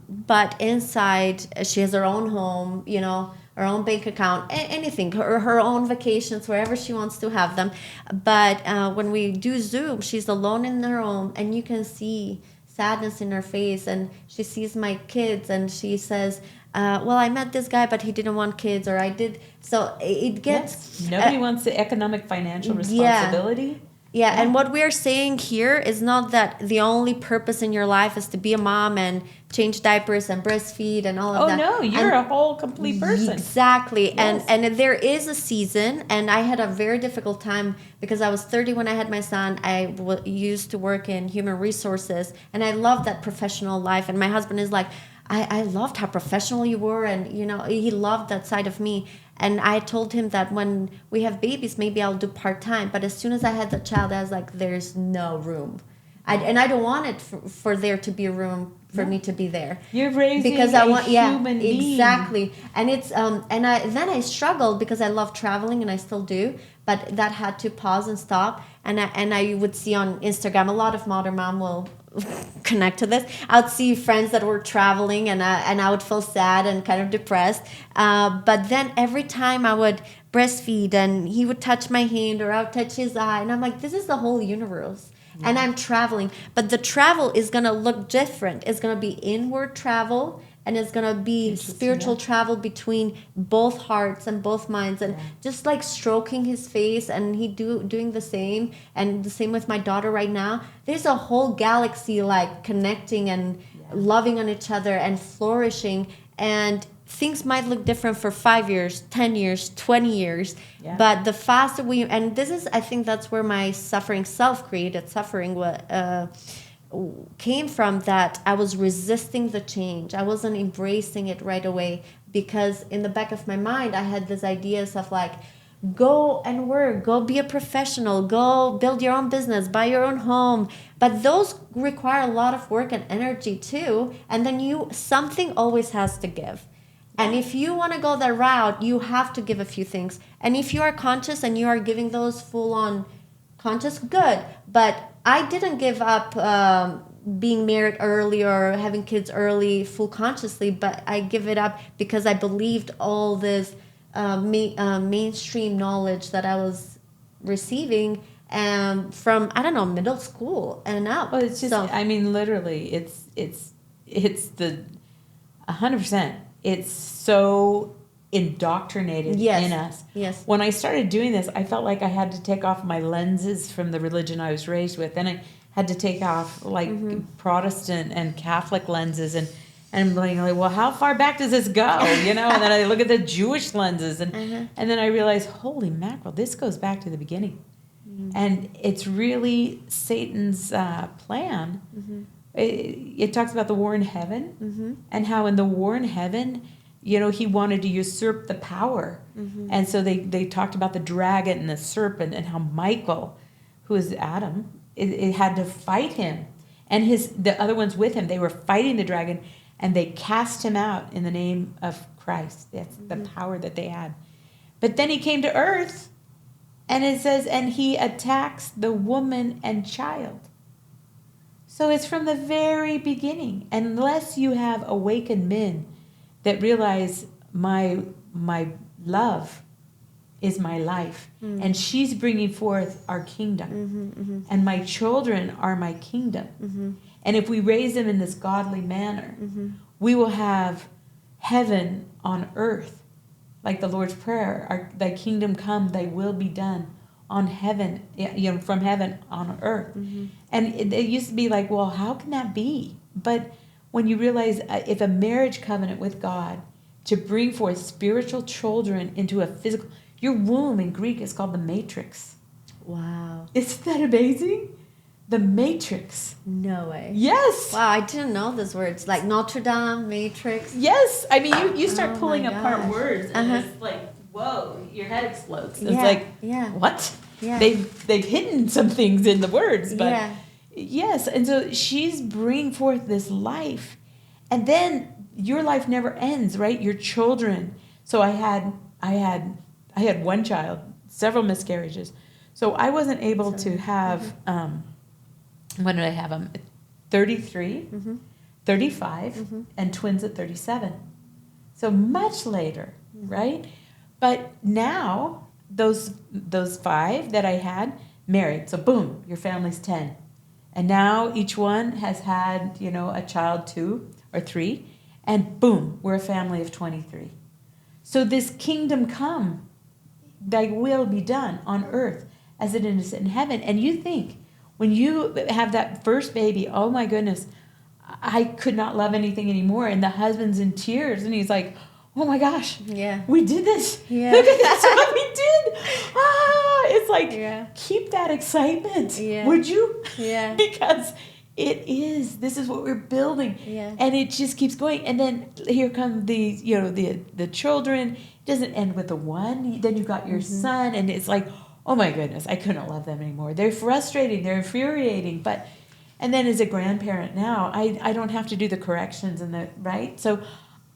but inside she has her own home, you know, her own bank account, anything, her own vacations, wherever she wants to have them. But when we do Zoom, she's alone in her home, and you can see sadness in her face. And she sees my kids, and she says, well, I met this guy, but he didn't want kids, or I did. So it gets... Yes. Nobody wants the economic financial responsibility. Yeah, and what we're saying here is not that the only purpose in your life is to be a mom and change diapers and breastfeed and all of that. Oh, no, you're a whole complete person. Exactly. Yes. And there is a season, and I had a very difficult time because I was 30 when I had my son. I used to work in human resources, and I loved that professional life. And my husband is like, I loved how professional you were, and you know, he loved that side of me. And I told him that when we have babies, maybe I'll do part-time. But as soon as I had the child, I was like, there's no room. And I don't want it for there to be a room for me to be there. You're raising because I want, human being. Exactly. And it's then I struggled because I love traveling, and I still do. But that had to pause and stop. And I would see on Instagram, a lot of modern mom will connect to this. I'd see friends that were traveling, and I would feel sad and kind of depressed. But then every time I would breastfeed, and he would touch my hand, or I would touch his eye, and I'm like, this is the whole universe. Yeah. And I'm traveling, but the travel is gonna look different. It's gonna be inward travel, and it's gonna be spiritual travel between both hearts and both minds, and just like stroking his face, and he doing the same, and the same with my daughter right now. There's a whole galaxy like connecting and loving on each other and flourishing, and things might look different for 5 years, 10 years, 20 years, but the faster and this is, I think that's where my suffering, self-created suffering, came from, that I was resisting the change. I wasn't embracing it right away, because in the back of my mind, I had these ideas of like, go and work, go be a professional, go build your own business, buy your own home. But those require a lot of work and energy too. And then something always has to give. And if you want to go that route, you have to give a few things. And if you are conscious and you are giving those full-on conscious, good. But I didn't give up being married early or having kids early full consciously, but I give it up because I believed all this mainstream knowledge that I was receiving from, I don't know, middle school and up. Well, it's just, I mean, literally, it's the 100%. It's so indoctrinated in us. Yes. When I started doing this, I felt like I had to take off my lenses from the religion I was raised with. Then I had to take off like Protestant and Catholic lenses, and I'm like, well, how far back does this go? You know, and then I look at the Jewish lenses, and then I realize, holy mackerel, this goes back to the beginning. And it's really Satan's plan. It talks about the war in heaven, and how in the war in heaven, you know, he wanted to usurp the power. And so they talked about the dragon and the serpent, and how Michael, who is Adam, it had to fight him. And the other ones with him, they were fighting the dragon, and they cast him out in the name of Christ. That's the power that they had. But then he came to earth, and it says, and he attacks the woman and child. So it's from the very beginning. Unless you have awakened men that realize my love is my life, and she's bringing forth our kingdom, and my children are my kingdom. And if we raise them in this godly manner, we will have heaven on earth, like the Lord's Prayer, thy kingdom come, thy will be done on heaven, from heaven on earth. And it used to be like, well, how can that be? But when you realize if a marriage covenant with God to bring forth spiritual children into a physical, your womb in Greek is called the matrix. Wow. Isn't that amazing? The matrix. No way. Yes. Wow, I didn't know those words. Like Notre Dame, matrix. Yes. I mean, you start pulling apart gosh. words, and it's like, whoa, your head explodes. It's Yeah, like, yeah. what? Yeah. They've hidden some things in the words, but Yeah. yes. And so she's bringing forth this life, and then your life never ends, right? Your children. So I had one child, several miscarriages. So I wasn't able to have, when did I have them? 33, 35, and twins at 37. So much later, right? But now, those 5 that I had, married. So boom, your family's 10. And now each one has had, a child 2 or 3. And boom, we're a family of 23. So this kingdom come, thy will be done on earth as it is in heaven. And you think, when you have that first baby, oh my goodness, I could not love anything anymore. And the husband's in tears, and he's like, oh my gosh, we did this. Yeah. Look at this, what we did. It's like, keep that excitement. Yeah. Would you? Yeah. Because this is what we're building. Yeah. And it just keeps going. And then here come the children. It doesn't end with the one. Then you've got your son, and it's like, oh my goodness, I couldn't love them anymore. They're frustrating, they're infuriating. And then as a grandparent now, I don't have to do the corrections right? So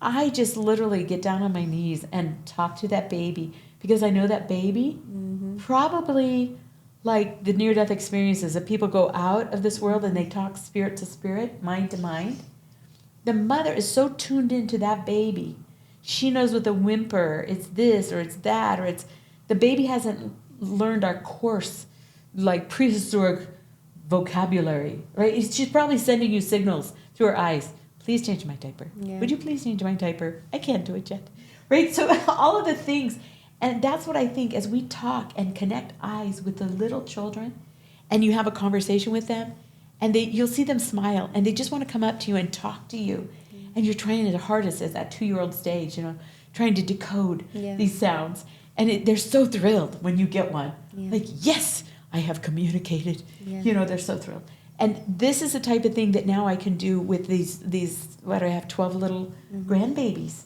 I just literally get down on my knees and talk to that baby, because I know that baby probably, like the near-death experiences that people go out of this world and they talk spirit to spirit, mind to mind. The mother is so tuned into that baby. She knows with a whimper, it's this or it's that, or it's, the baby hasn't learned our coarse, like prehistoric vocabulary, right? She's probably sending you signals through her eyes. Please change my diaper. Yeah. Would you please change my diaper? I can't do it yet, right? So all of the things, and that's what I think as we talk and connect eyes with the little children, and you have a conversation with them, and you'll see them smile, and they just want to come up to you and talk to you, and you're trying the hardest at that 2-year-old stage, trying to decode these sounds. And they're so thrilled when you get one. Yeah. Like, yes, I have communicated. Yeah. They're so thrilled. And this is the type of thing that now I can do with these what do I have, 12 little grandbabies.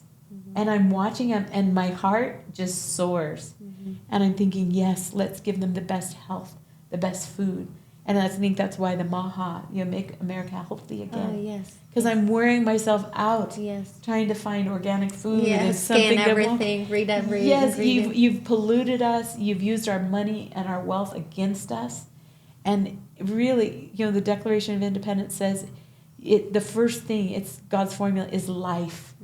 And I'm watching them, and my heart just soars. And I'm thinking, yes, let's give them the best health, the best food. And I think that's why the MAHA, make America healthy again. Oh, yes. Because I'm wearing myself out, yes, trying to find organic food. Yes, Something scan everything, read every Yes, ingredient. you've polluted us. You've used our money and our wealth against us. And really, the Declaration of Independence says the first thing, it's God's formula, is life.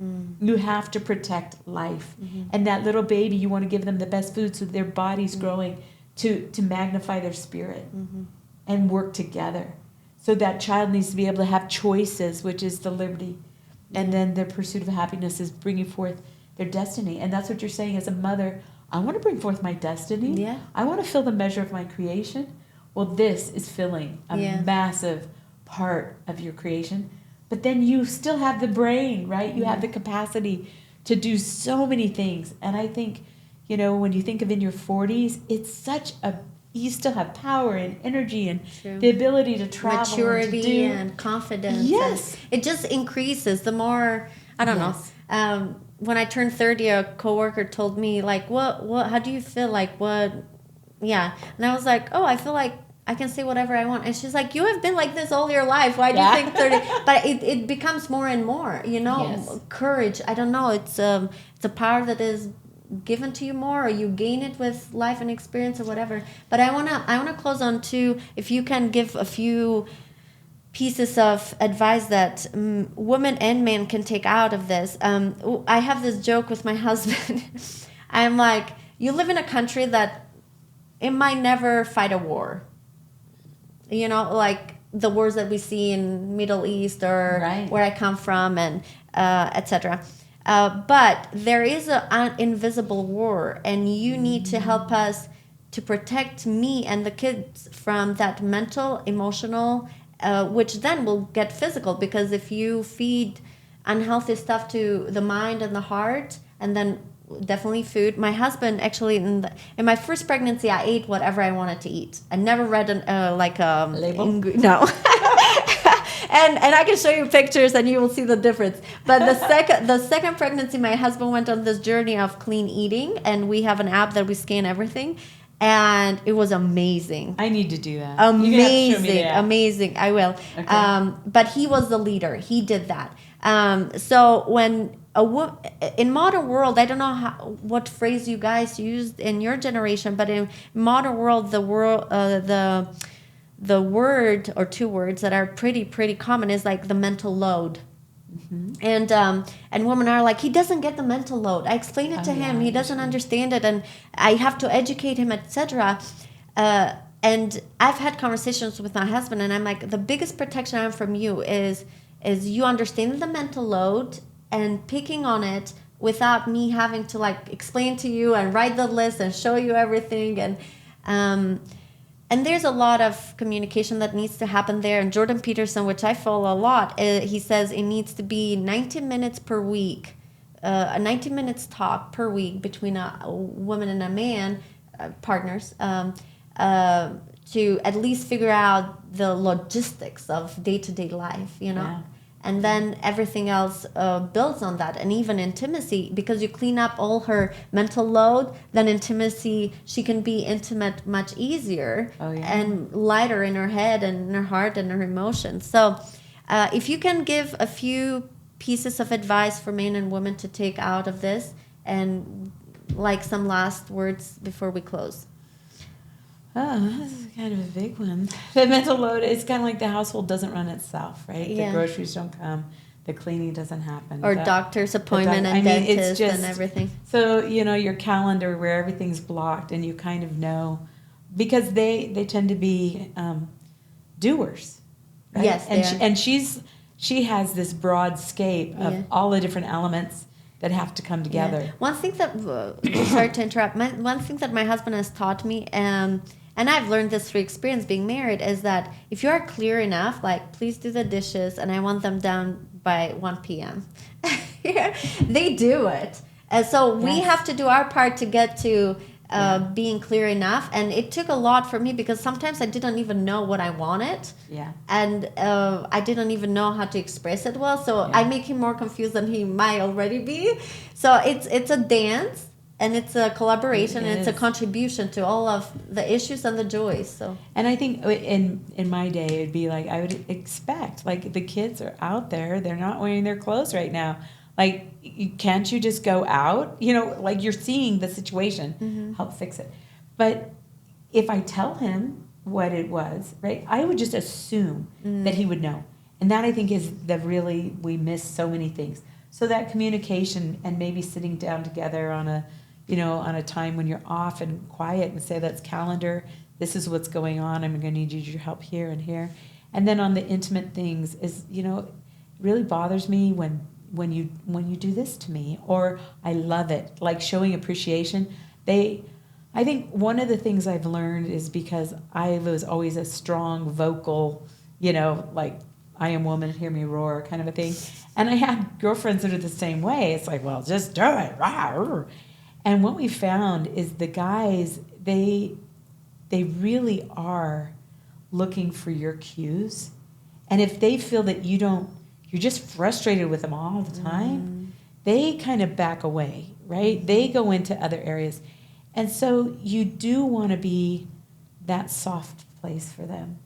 You have to protect life. And that little baby, you want to give them the best food so their body's growing to magnify their spirit and work together. So that child needs to be able to have choices, which is the liberty. And then their pursuit of happiness is bringing forth their destiny. And that's what you're saying as a mother. I want to bring forth my destiny. Yeah. I want to fill the measure of my creation. Well, this is filling a massive part of your creation. But then you still have the brain, right? You have the capacity to do so many things. And I think, when you think of in your 40s, it's such you still have power and energy and the ability to travel. Maturity and confidence. Yes. And it just increases the more, I don't know. When I turned 30, a coworker told me, like, how do you feel? Like, what? Yeah. And I was like, I feel like I can say whatever I want. And she's like, you have been like this all your life. Why do you think 30? But it becomes more and more, Yes. Courage. I don't know. It's a power that is given to you more, or you gain it with life and experience or whatever. But I wanna close on to, if you can give a few pieces of advice that women and men can take out of this. I have this joke with my husband. I'm like, you live in a country that it might never fight a war. You know, like the wars that we see in Middle East or Right. where I come from, and etc. But there is an invisible war, and you need to help us to protect me and the kids from that mental, emotional, which then will get physical, because if you feed unhealthy stuff to the mind and the heart, and then definitely food. My husband actually in my first pregnancy, I ate whatever I wanted to eat. I never read Label? No. And I can show you pictures and you will see the difference. But the second pregnancy, my husband went on this journey of clean eating, and we have an app that we scan everything, and it was amazing. I need to do that. Amazing. I will. Okay. But he was the leader. He did that. So when in modern world, I don't know what phrase you guys used in your generation, but in modern world, the word or two words that are pretty common is like the mental load. Mm-hmm. And women are like, he doesn't get the mental load. I explain it to him. He doesn't understand it, and I have to educate him, etc. And I've had conversations with my husband, and I'm like, the biggest protection I have from you is you understanding the mental load and picking on it without me having to like explain to you and write the list and show you everything. And there's a lot of communication that needs to happen there. And Jordan Peterson, which I follow a lot, he says it needs to be 90 minutes per week, a 90 minutes talk per week between a woman and a man, partners, to at least figure out the logistics of day-to-day life, you know? Yeah. And then everything else builds on that. And even intimacy, because you clean up all her mental load, then intimacy, she can be intimate much easier. And lighter in her head and in her heart and her emotions. So if you can give a few pieces of advice for men and women to take out of this, and like some last words before we close. Oh, this is kind of a big one. The mental load, it's kind of like the household doesn't run itself, right? Yeah. The groceries don't come. The cleaning doesn't happen. Or doctor's appointment and dentist and everything. So, you know, your calendar where everything's blocked, and you kind of know, because they tend to be doers, right? Yes, she has this broad scape of all the different elements that have to come together. Yeah. One thing that, sorry to interrupt, one thing that my husband has taught me, and I've learned this through experience being married, is that if you are clear enough, like, please do the dishes and I want them done by 1 p.m. They do it. And so we have to do our part to get to being clear enough. And it took a lot for me, because sometimes I didn't even know what I wanted. Yeah. And I didn't even know how to express it well. So I make him more confused than he might already be. So it's a dance. And it's a collaboration, and it's a contribution to all of the issues and the joys. So, and I think in my day, it'd be like, I would expect, like, the kids are out there, they're not wearing their clothes right now. Like, can't you just go out? You know, like, you're seeing the situation, help fix it. But if I tell him what it was, right, I would just assume that he would know. And that, I think, is we miss so many things. So that communication, and maybe sitting down together on a time when you're off and quiet, and say, let's calendar, this is what's going on, I'm going to need your help here and here. And then on the intimate things is, you know, it really bothers me when you do this to me, or I love it, like showing appreciation. I think one of the things I've learned is, because I was always a strong vocal, you know, like, I am woman, hear me roar kind of a thing. And I had girlfriends that are the same way. It's like, well, just do it. And what we found is the guys, they really are looking for your cues. And if they feel that you're just frustrated with them all the time, they kind of back away, right? They go into other areas. And so you do want to be that soft place for them,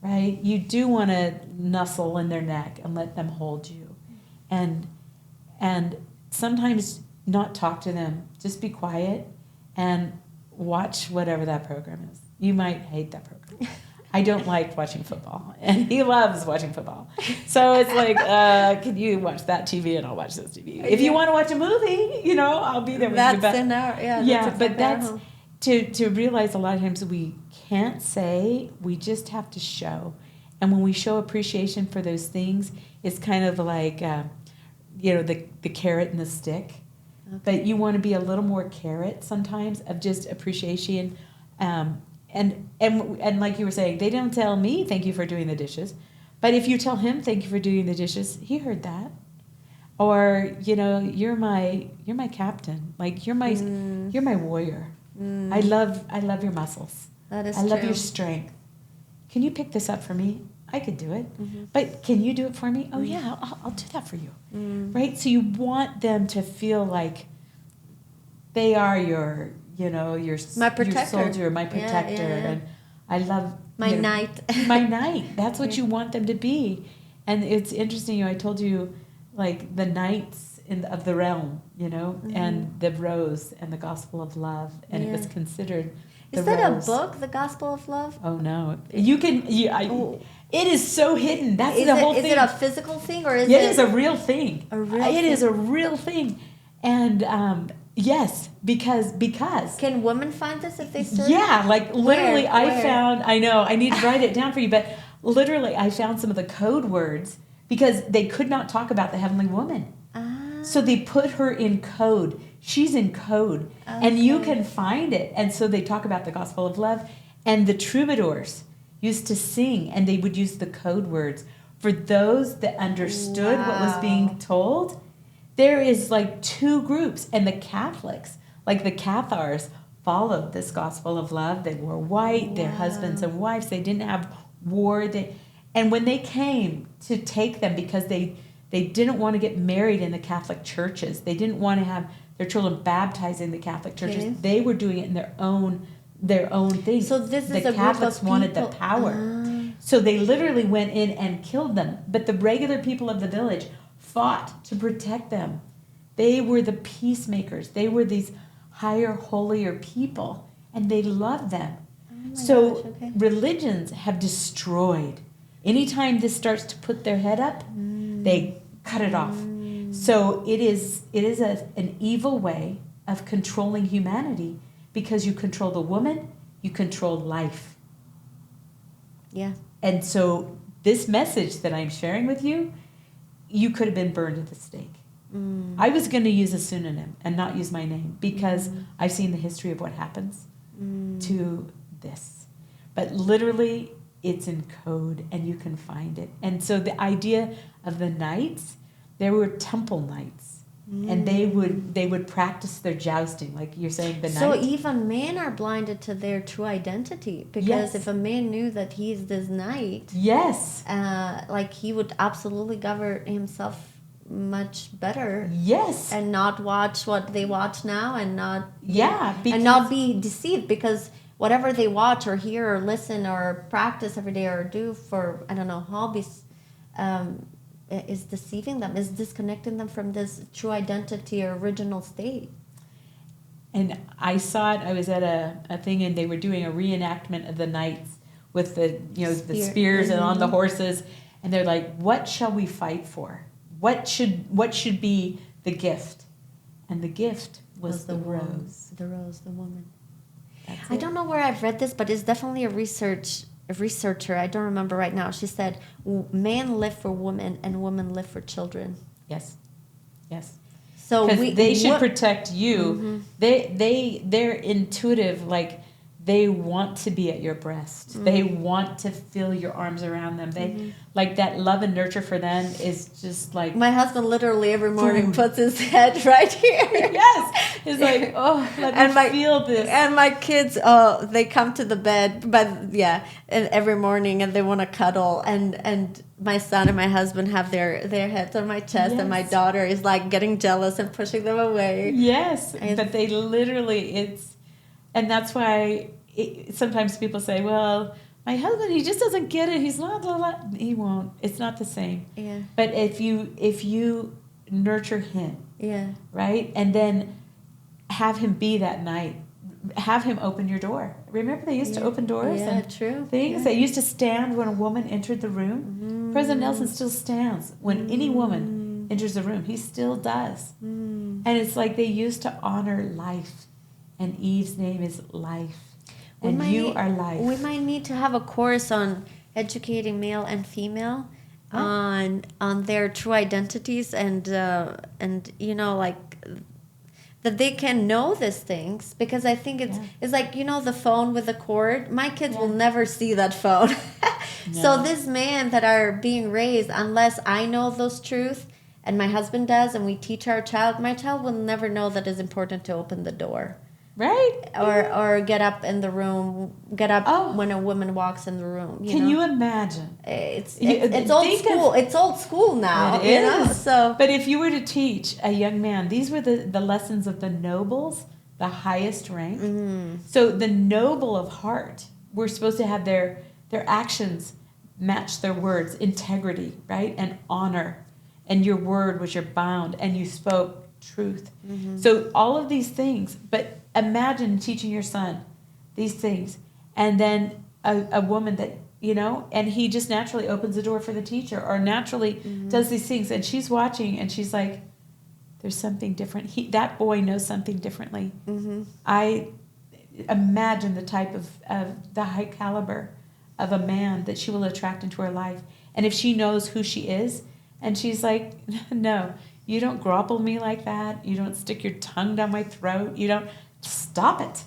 right? You do want to nuzzle in their neck and let them hold you. And sometimes not talk to them, just be quiet and watch whatever that program is. You might hate that program. I don't like watching football, and he loves watching football. So it's like, can you watch that TV and I'll watch this TV? If you want to watch a movie, I'll be there with you. That's in our, But that's to realize a lot of times we can't say, we just have to show. And when we show appreciation for those things, it's kind of like, the carrot and the stick. Okay. But you want to be a little more carrot sometimes of just appreciation. And like you were saying, they don't tell me thank you for doing the dishes, but if you tell him thank you for doing the dishes, he heard that. Or you're my captain, like you're my warrior. I love your muscles. That is I love true. your strength. Can you pick this up for me? I could do it, but can you do it for me? Oh yeah, I'll do that for you, right? So you want them to feel like they are your my protector, your soldier, my protector, and I love my knight. My knight. That's what you want them to be. And it's interesting. I told you, like the knights of the realm, and the rose and the gospel of love, and it was considered. Is that a book, The Gospel of Love? Oh no, you can. It is so hidden. That's the whole thing. Is it a physical thing or is it? It is a real thing. It is a real thing, and yes, because can women find this if they search? Yeah, like literally, Where? I found. I know I need to write it down for you, but literally, I found some of the code words because they could not talk about the heavenly woman. So they put her in code. She's in code, and you can find it. And so they talk about the gospel of love, and the troubadours used to sing, and they would use the code words for those that understood what was being told. There is like two groups, and the Catholics, like the Cathars, followed this gospel of love. They wore white, their husbands and wives. They didn't have war. And when they came to take them, because they didn't want to get married in the Catholic churches, they didn't want to have their children baptized in the Catholic churches. Okay. They were doing it in their own thing. So this is the Catholics wanted the power. So they literally went in and killed them. But the regular people of the village fought to protect them. They were the peacemakers. They were these higher, holier people, and they loved them. Religions have destroyed. Anytime this starts to put their head up, they cut it off. So it is an evil way of controlling humanity, because you control the woman, you control life. Yeah. And so this message that I'm sharing with you, you could have been burned at the stake. I was going to use a pseudonym and not use my name, because I've seen the history of what happens to this. But literally, it's in code, and you can find it. And so the idea of the knights, there were temple knights, and they would practice their jousting, like you're saying, the knight. So even men are blinded to their true identity, because if a man knew that he's this knight, like he would absolutely govern himself much better, and not watch what they watch now, and not and not be deceived, because whatever they watch or hear or listen or practice every day or do for, I don't know, hobbies, is deceiving them, is disconnecting them from this true identity or original state. And I saw it, I was at a thing, and they were doing a reenactment of the knights with the the spears and on the horses, and they're like, what shall we fight for? What should be the gift? And the gift was the rose. The rose, the woman. I don't know where I've read this, but it's definitely a researcher. I don't remember right now. She said, "Men live for women, and women live for children." Yes. So they should protect you. They're intuitive, like they want to be at your breast. They want to feel your arms around them. They like that love and nurture for them is just like, my husband literally every morning puts his head right here. Yes, he's like, oh, let me feel this. And my kids, they come to the bed, but and every morning, and they want to cuddle, and my son and my husband have their heads on my chest, and my daughter is like getting jealous and pushing them away. Yes, but they literally, and that's why sometimes people say, well, my husband, he just doesn't get it. He's not, he won't. It's not the same. Yeah. But if you nurture him, yeah, right, and then have him be that knight, have him open your door. Remember they used to open doors and true. things? Yeah. They used to stand when a woman entered the room. President Nelson still stands when any woman enters the room. He still does. And it's like they used to honor life. And Eve's name is life. And you are life. We might need to have a course on educating male and female on their true identities and you know, like that they can know these things, because I think it's like, you know, the phone with the cord. My kids will never see that phone. So this man that are being raised, unless I know those truths and my husband does, and we teach our child, my child will never know that it's important to open the door. Right? Or get up in the room, when a woman walks in the room. Can you imagine? It's old school. It's old school now. It is. Know? So, but if you were to teach a young man, these were the lessons of the nobles, the highest rank. So the noble of heart, we're supposed to have their actions match their words, integrity, right? And honor. And your word was your bound, and you spoke truth. So all of these things, but imagine teaching your son these things, and then a woman that, you know, and he just naturally opens the door for the teacher, or naturally does these things, and she's watching, and she's like, there's something different. That boy knows something differently. I imagine the type of the high caliber of a man that she will attract into her life. And if she knows who she is, and she's like, no, you don't grapple me like that. You don't stick your tongue down my throat. You don't. Stop it.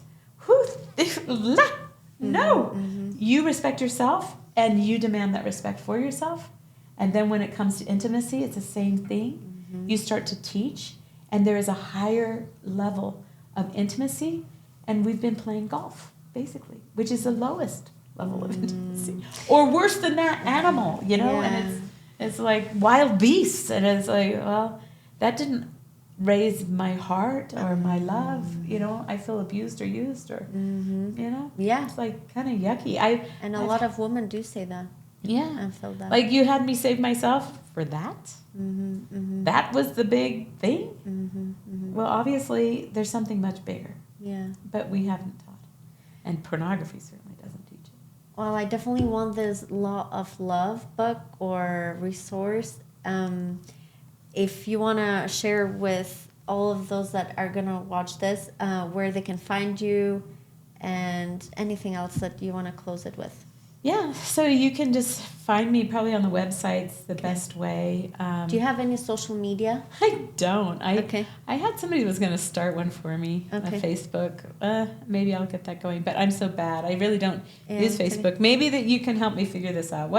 No. You respect yourself, and you demand that respect for yourself. And then when it comes to intimacy, it's the same thing. You start to teach, and there is a higher level of intimacy. And we've been playing golf, basically, which is the lowest level of intimacy. Or worse than that, animal, you know? Yeah. And it's like wild beasts. And it's like, well, that didn't raise my heart or my love, you know. I feel abused or used, or you know, it's like kind of yucky. And a lot of women do say that. I feel that. Like, you had me save myself for that. That was the big thing. Well, obviously there's something much bigger. But we haven't taught it. And pornography certainly doesn't teach it. Well, I definitely want this Law of Love book or resource. If you want to share with all of those that are going to watch this, where they can find you, and anything else that you want to close it with. Yeah, so you can just find me probably on the website's the best way. Do you have any social media? I don't. I had somebody who was going to start one for me on Facebook. Maybe I'll get that going, but I'm so bad. I really don't use Facebook. Maybe that you can help me figure this out.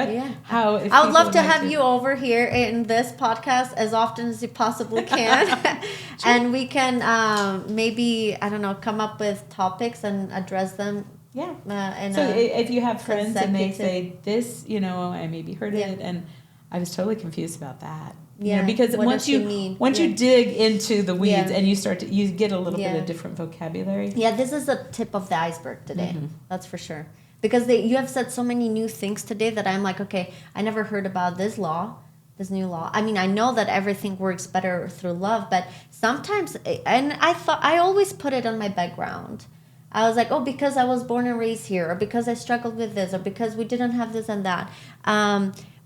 How? I would love to have you over here in this podcast as often as you possibly can, and we can maybe, I don't know, come up with topics and address them. So if you have friends and they say this, you know, I maybe heard it, and I was totally confused about that. You know, because once you dig into the weeds and you get a little bit of different vocabulary. This is the tip of the iceberg today. That's for sure. Because you have said so many new things today that I'm like, okay, I never heard about this new law. I mean, I know that everything works better through love, but sometimes, and I always put it on my background. I was like, oh, because I was born and raised here, or because I struggled with this, or because we didn't have this and that.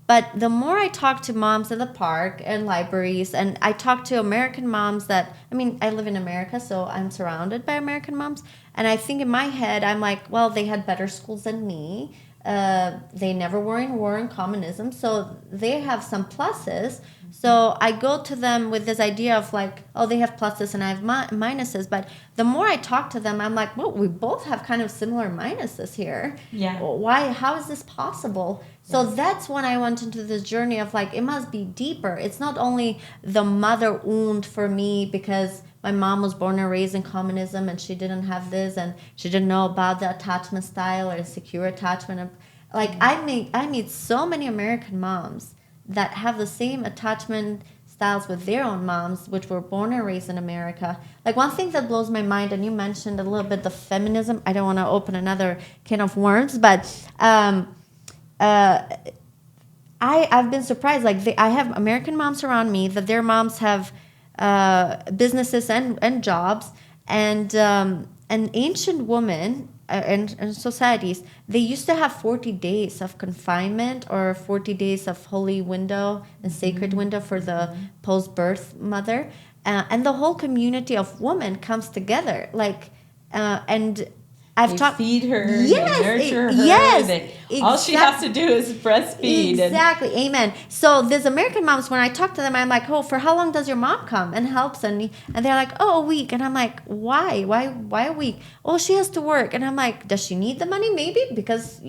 But the more I talk to moms in the park and libraries, and I talk to American moms I live in America, so I'm surrounded by American moms. And I think in my head, I'm like, well, they had better schools than me. They never were in war and communism, so they have some pluses. So I go to them with this idea of like, oh, they have pluses and I have minuses. But the more I talk to them, I'm like, well, we both have kind of similar minuses here. Why? How is this possible? So that's when I went into this journey of like, it must be deeper. It's not only the mother wound for me because my mom was born and raised in communism and she didn't have this and she didn't know about the attachment style or secure attachment. Like I meet so many American moms that have the same attachment styles with their own moms, which were born and raised in America. Like one thing that blows my mind, and you mentioned a little bit the feminism. I don't want to open another can of worms, but I've been surprised. Like I have American moms around me that their moms have businesses and jobs, and an ancient woman and societies, they used to have 40 days of confinement or 40 days of holy window and sacred window for the post-birth mother. And the whole community of women comes together. And I've They talked. feed her, Yes, they nurture her. yes, All she has to do is breastfeed. Exactly. Amen. So these American moms, when I talk to them, I'm like, oh, for how long does your mom come and helps? And they're like, oh, a week. And I'm like, why? Why a week? Oh, she has to work. And I'm like, does she need the money? Maybe because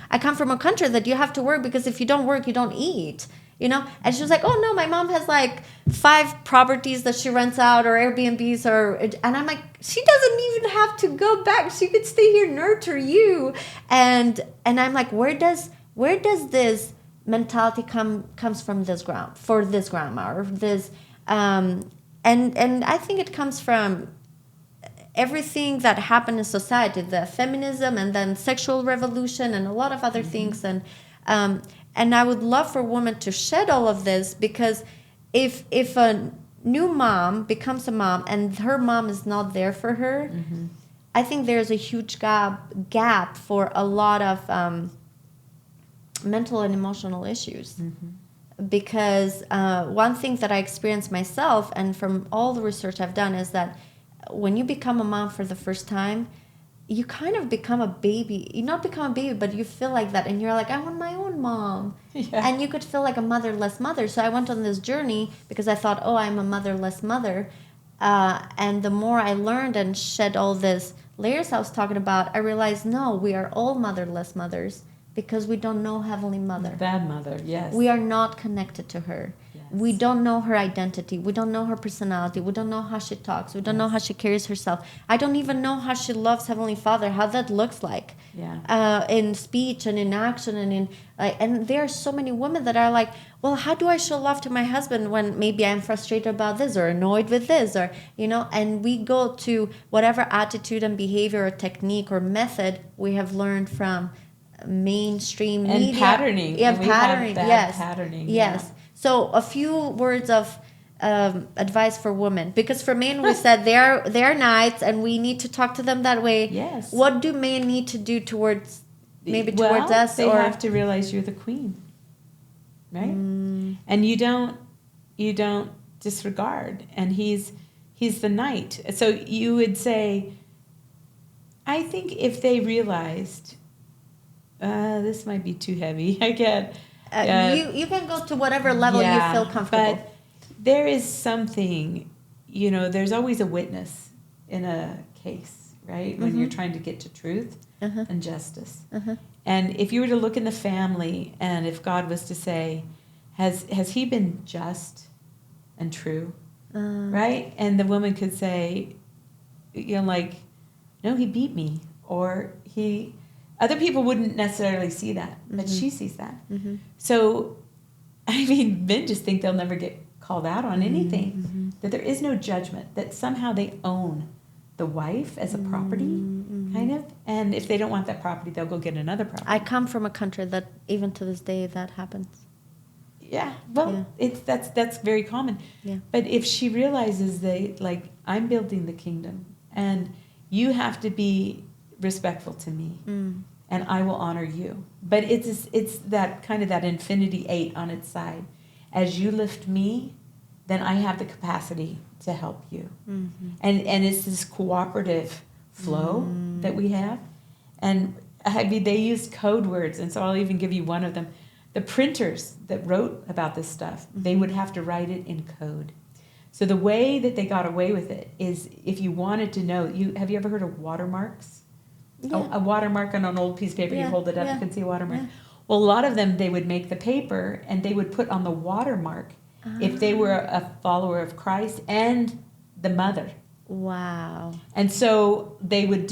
I come from a country that you have to work, because if you don't work, you don't eat. And she was like, oh no, my mom has like 5 properties that she rents out, or Airbnbs, and I'm like, she doesn't even have to go back. She could stay here, nurture you. And I'm like, where does this mentality comes from this ground, for this grandma, or this, and I think it comes from everything that happened in society, the feminism and then sexual revolution and a lot of other things. And I would love for women to shed all of this, because if a new mom becomes a mom and her mom is not there for her, I think there's a huge gap for a lot of mental and emotional issues. Because one thing that I experienced myself, and from all the research I've done, is that when you become a mom for the first time, you kind of become a baby. You not become a baby, but you feel like that. And you're like, I want my own mom. Yeah. And you could feel like a motherless mother. So I went on this journey because I thought, oh, I'm a motherless mother. And the more I learned and shed all these layers I was talking about, I realized, no, we are all motherless mothers, because we don't know Heavenly Mother. That mother, yes. We are not connected to her. Yes. We don't know her identity. We don't know her personality. We don't know how she talks. We don't know how she carries herself. I don't even know how she loves Heavenly Father, how that looks like. Yeah. In speech and in action and there are so many women that are like, well, how do I show love to my husband when maybe I'm frustrated about this or annoyed with this, or and we go to whatever attitude and behavior or technique or method we have learned from mainstream and media. Patterning. Yeah, and patterning. Yes. Patterning. Yes. Yeah. So a few words of advice for women, because for men we said they're knights and we need to talk to them that way. Yes. What do men need to do towards us? They have to realize you're the queen, right? And you don't disregard. And he's the knight. So you would say, I think if they realized. This might be too heavy. I can't. You can go to whatever level you feel comfortable. But there is something, there's always a witness in a case, right? When you're trying to get to truth and justice. And if you were to look in the family, and if God was to say, has he been just and true, right? And the woman could say, no, he beat me, or he... Other people wouldn't necessarily see that, but she sees that. So, men just think they'll never get called out on anything, that there is no judgment, that somehow they own the wife as a property, kind of. And if they don't want that property, they'll go get another property. I come from a country that even to this day that happens. Yeah, well, that's very common. Yeah. But if she realizes I'm building the kingdom, and you have to be respectful to me, and I will honor you. But it's that kind of that infinity 8 on its side. As you lift me, then I have the capacity to help you. And it's this cooperative flow that we have. And they used code words, and so I'll even give you one of them. The printers that wrote about this stuff, they would have to write it in code. So the way that they got away with it is, if you wanted to know, have you ever heard of watermarks? Yeah. A watermark on an old piece of paper, you hold it up, you can see a watermark. Yeah. Well, a lot of them, they would make the paper and they would put on the watermark if they were a follower of Christ and the mother. Wow. And so they would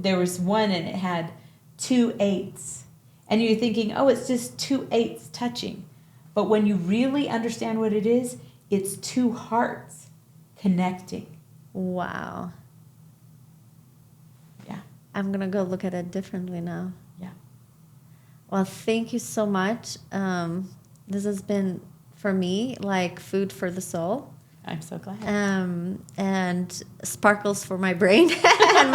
there was one and it had 2 8s. And you're thinking, oh, it's just 2 8s touching. But when you really understand what it is, it's 2 hearts connecting. Wow. I'm going to go look at it differently now. Yeah. Well, thank you so much. This has been, for me, like food for the soul. I'm so glad. And sparkles for my brain and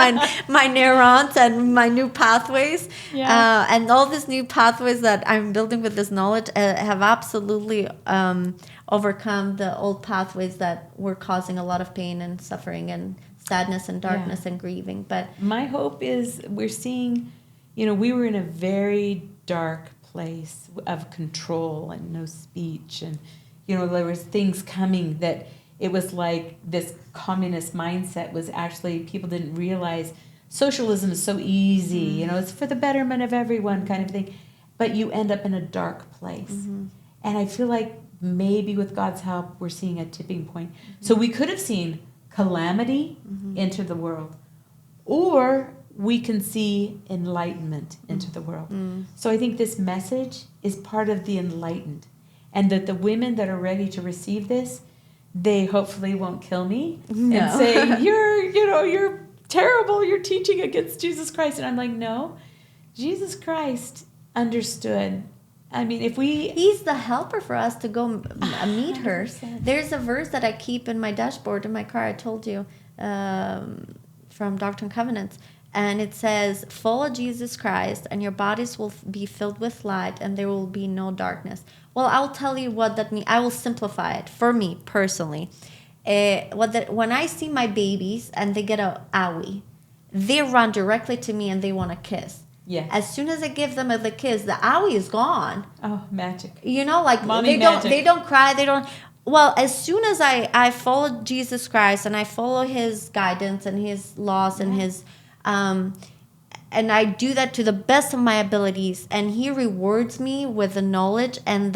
my neurons and my new pathways. Yeah. And all these new pathways that I'm building with this knowledge have absolutely overcome the old pathways that were causing a lot of pain and suffering and sadness and darkness and grieving. But my hope is we're seeing, we were in a very dark place of control and no speech, and there was things coming that it was like this communist mindset was actually, people didn't realize socialism is so easy, it's for the betterment of everyone kind of thing, but you end up in a dark place. And I feel like maybe with God's help we're seeing a tipping point. So we could have seen calamity enter the world, or we can see enlightenment into the world. So I think this message is part of the enlightened, and that the women that are ready to receive this, they hopefully won't kill me and say, you're terrible, you're teaching against Jesus Christ. And I'm like, no, Jesus Christ understood. I mean, He's the helper for us to go meet her. 100%. There's a verse that I keep in my dashboard in my car, I told you, from Doctrine and Covenants. And it says, follow Jesus Christ and your bodies will be filled with light and there will be no darkness. Well, I'll tell you what that means. I will simplify it for me personally. When I see my babies and they get a owie, they run directly to me and they want a kiss. Yes. As soon as I give them the kiss, the owie is gone. Oh, magic. Mommy magic. They don't cry. They don't. Well, as soon as I follow Jesus Christ and I follow His guidance and His laws and His, and I do that to the best of my abilities, and He rewards me with the knowledge and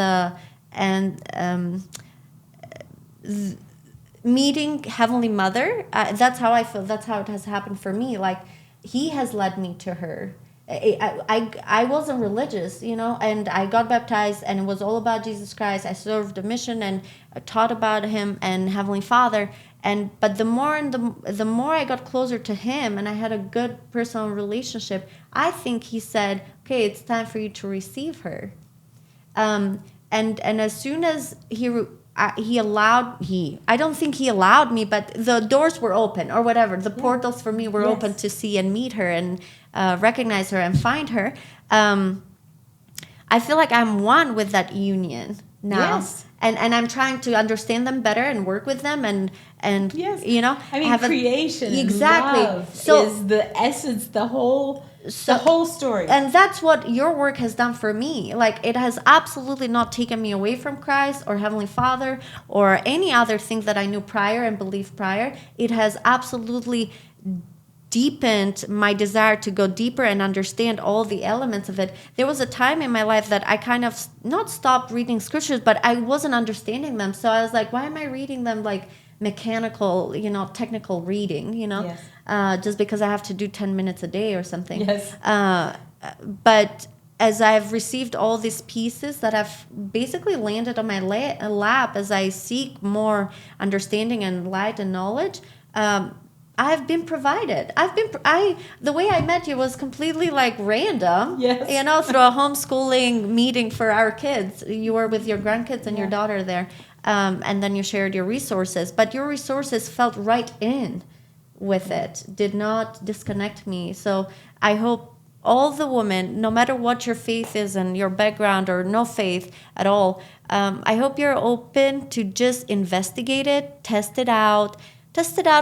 meeting Heavenly Mother. That's how I feel. That's how it has happened for me. Like He has led me to her. I wasn't religious, and I got baptized, and it was all about Jesus Christ. I served a mission and taught about Him and Heavenly Father. But the more I got closer to Him, and I had a good personal relationship, I think He said, "Okay, it's time for you to receive her." And as soon as I don't think He allowed me, but the doors were open or whatever. The portals for me were open to see and meet her and recognize her and find her. I feel like I'm one with that union now. Yes. And I'm trying to understand them better and work with them and yes. I mean, creation exactly. And love is the essence, the whole story. And that's what your work has done for me. Like, it has absolutely not taken me away from Christ or Heavenly Father or any other thing that I knew prior and believed prior. It has absolutely deepened my desire to go deeper and understand all the elements of it. There was a time in my life that I kind of not stopped reading scriptures, but I wasn't understanding them. So I was like, why am I reading them like mechanical, technical reading, Yes. Just because I have to do 10 minutes a day or something. Yes. But as I've received all these pieces that have basically landed on my lap as I seek more understanding and light and knowledge, I've been provided. The way I met you was completely like random. Yes. Through a homeschooling meeting for our kids. You were with your grandkids and your daughter there. And then you shared your resources. But your resources felt right in with it. Did not disconnect me. So I hope all the women, no matter what your faith is and your background or no faith at all, I hope you're open to just investigate it, test it out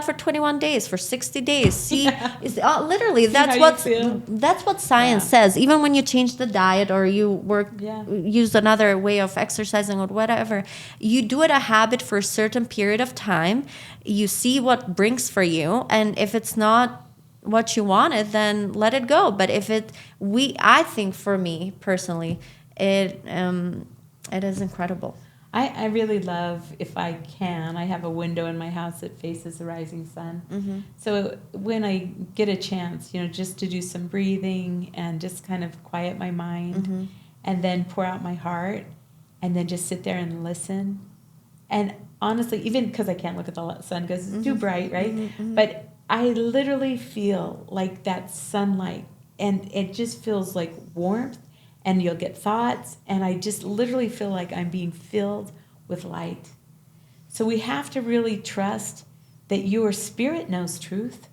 for 21 days, for 60 days. See, literally, that's what science says. Even when you change the diet or you use another way of exercising or whatever, you do it a habit for a certain period of time. You see what brings for you, and if it's not what you wanted, then let it go. But I think for me personally, it is incredible. I really love, if I can, I have a window in my house that faces the rising sun. Mm-hmm. So when I get a chance, just to do some breathing and just kind of quiet my mind and then pour out my heart and then just sit there and listen. And honestly, even because I can't look at the sun because it's too bright, right? Mm-hmm. But I literally feel like that sunlight, and it just feels like warmth. And you'll get thoughts, and I just literally feel like I'm being filled with light. So we have to really trust that your spirit knows truth,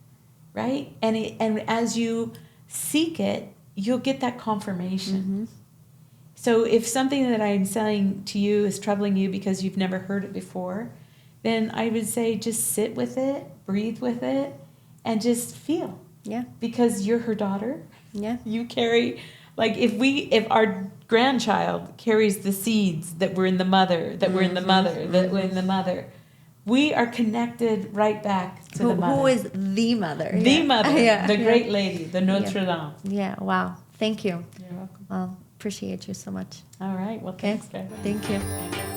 right? And as you seek it, you'll get that confirmation. Mm-hmm. So if something that I'm saying to you is troubling you because you've never heard it before, then I would say just sit with it, breathe with it, and just feel. Yeah. Because you're her daughter. Yeah. You carry, like if our grandchild carries the seeds that were in the mother, that were in the mother, that were in the mother, we are connected right back to the mother. Who is the mother? The mother, Yeah. the great lady, the Notre Dame. Yeah. Wow. Thank you. You're welcome. Well, appreciate you so much. All right. Well, Okay. thanks, guys. Thank you.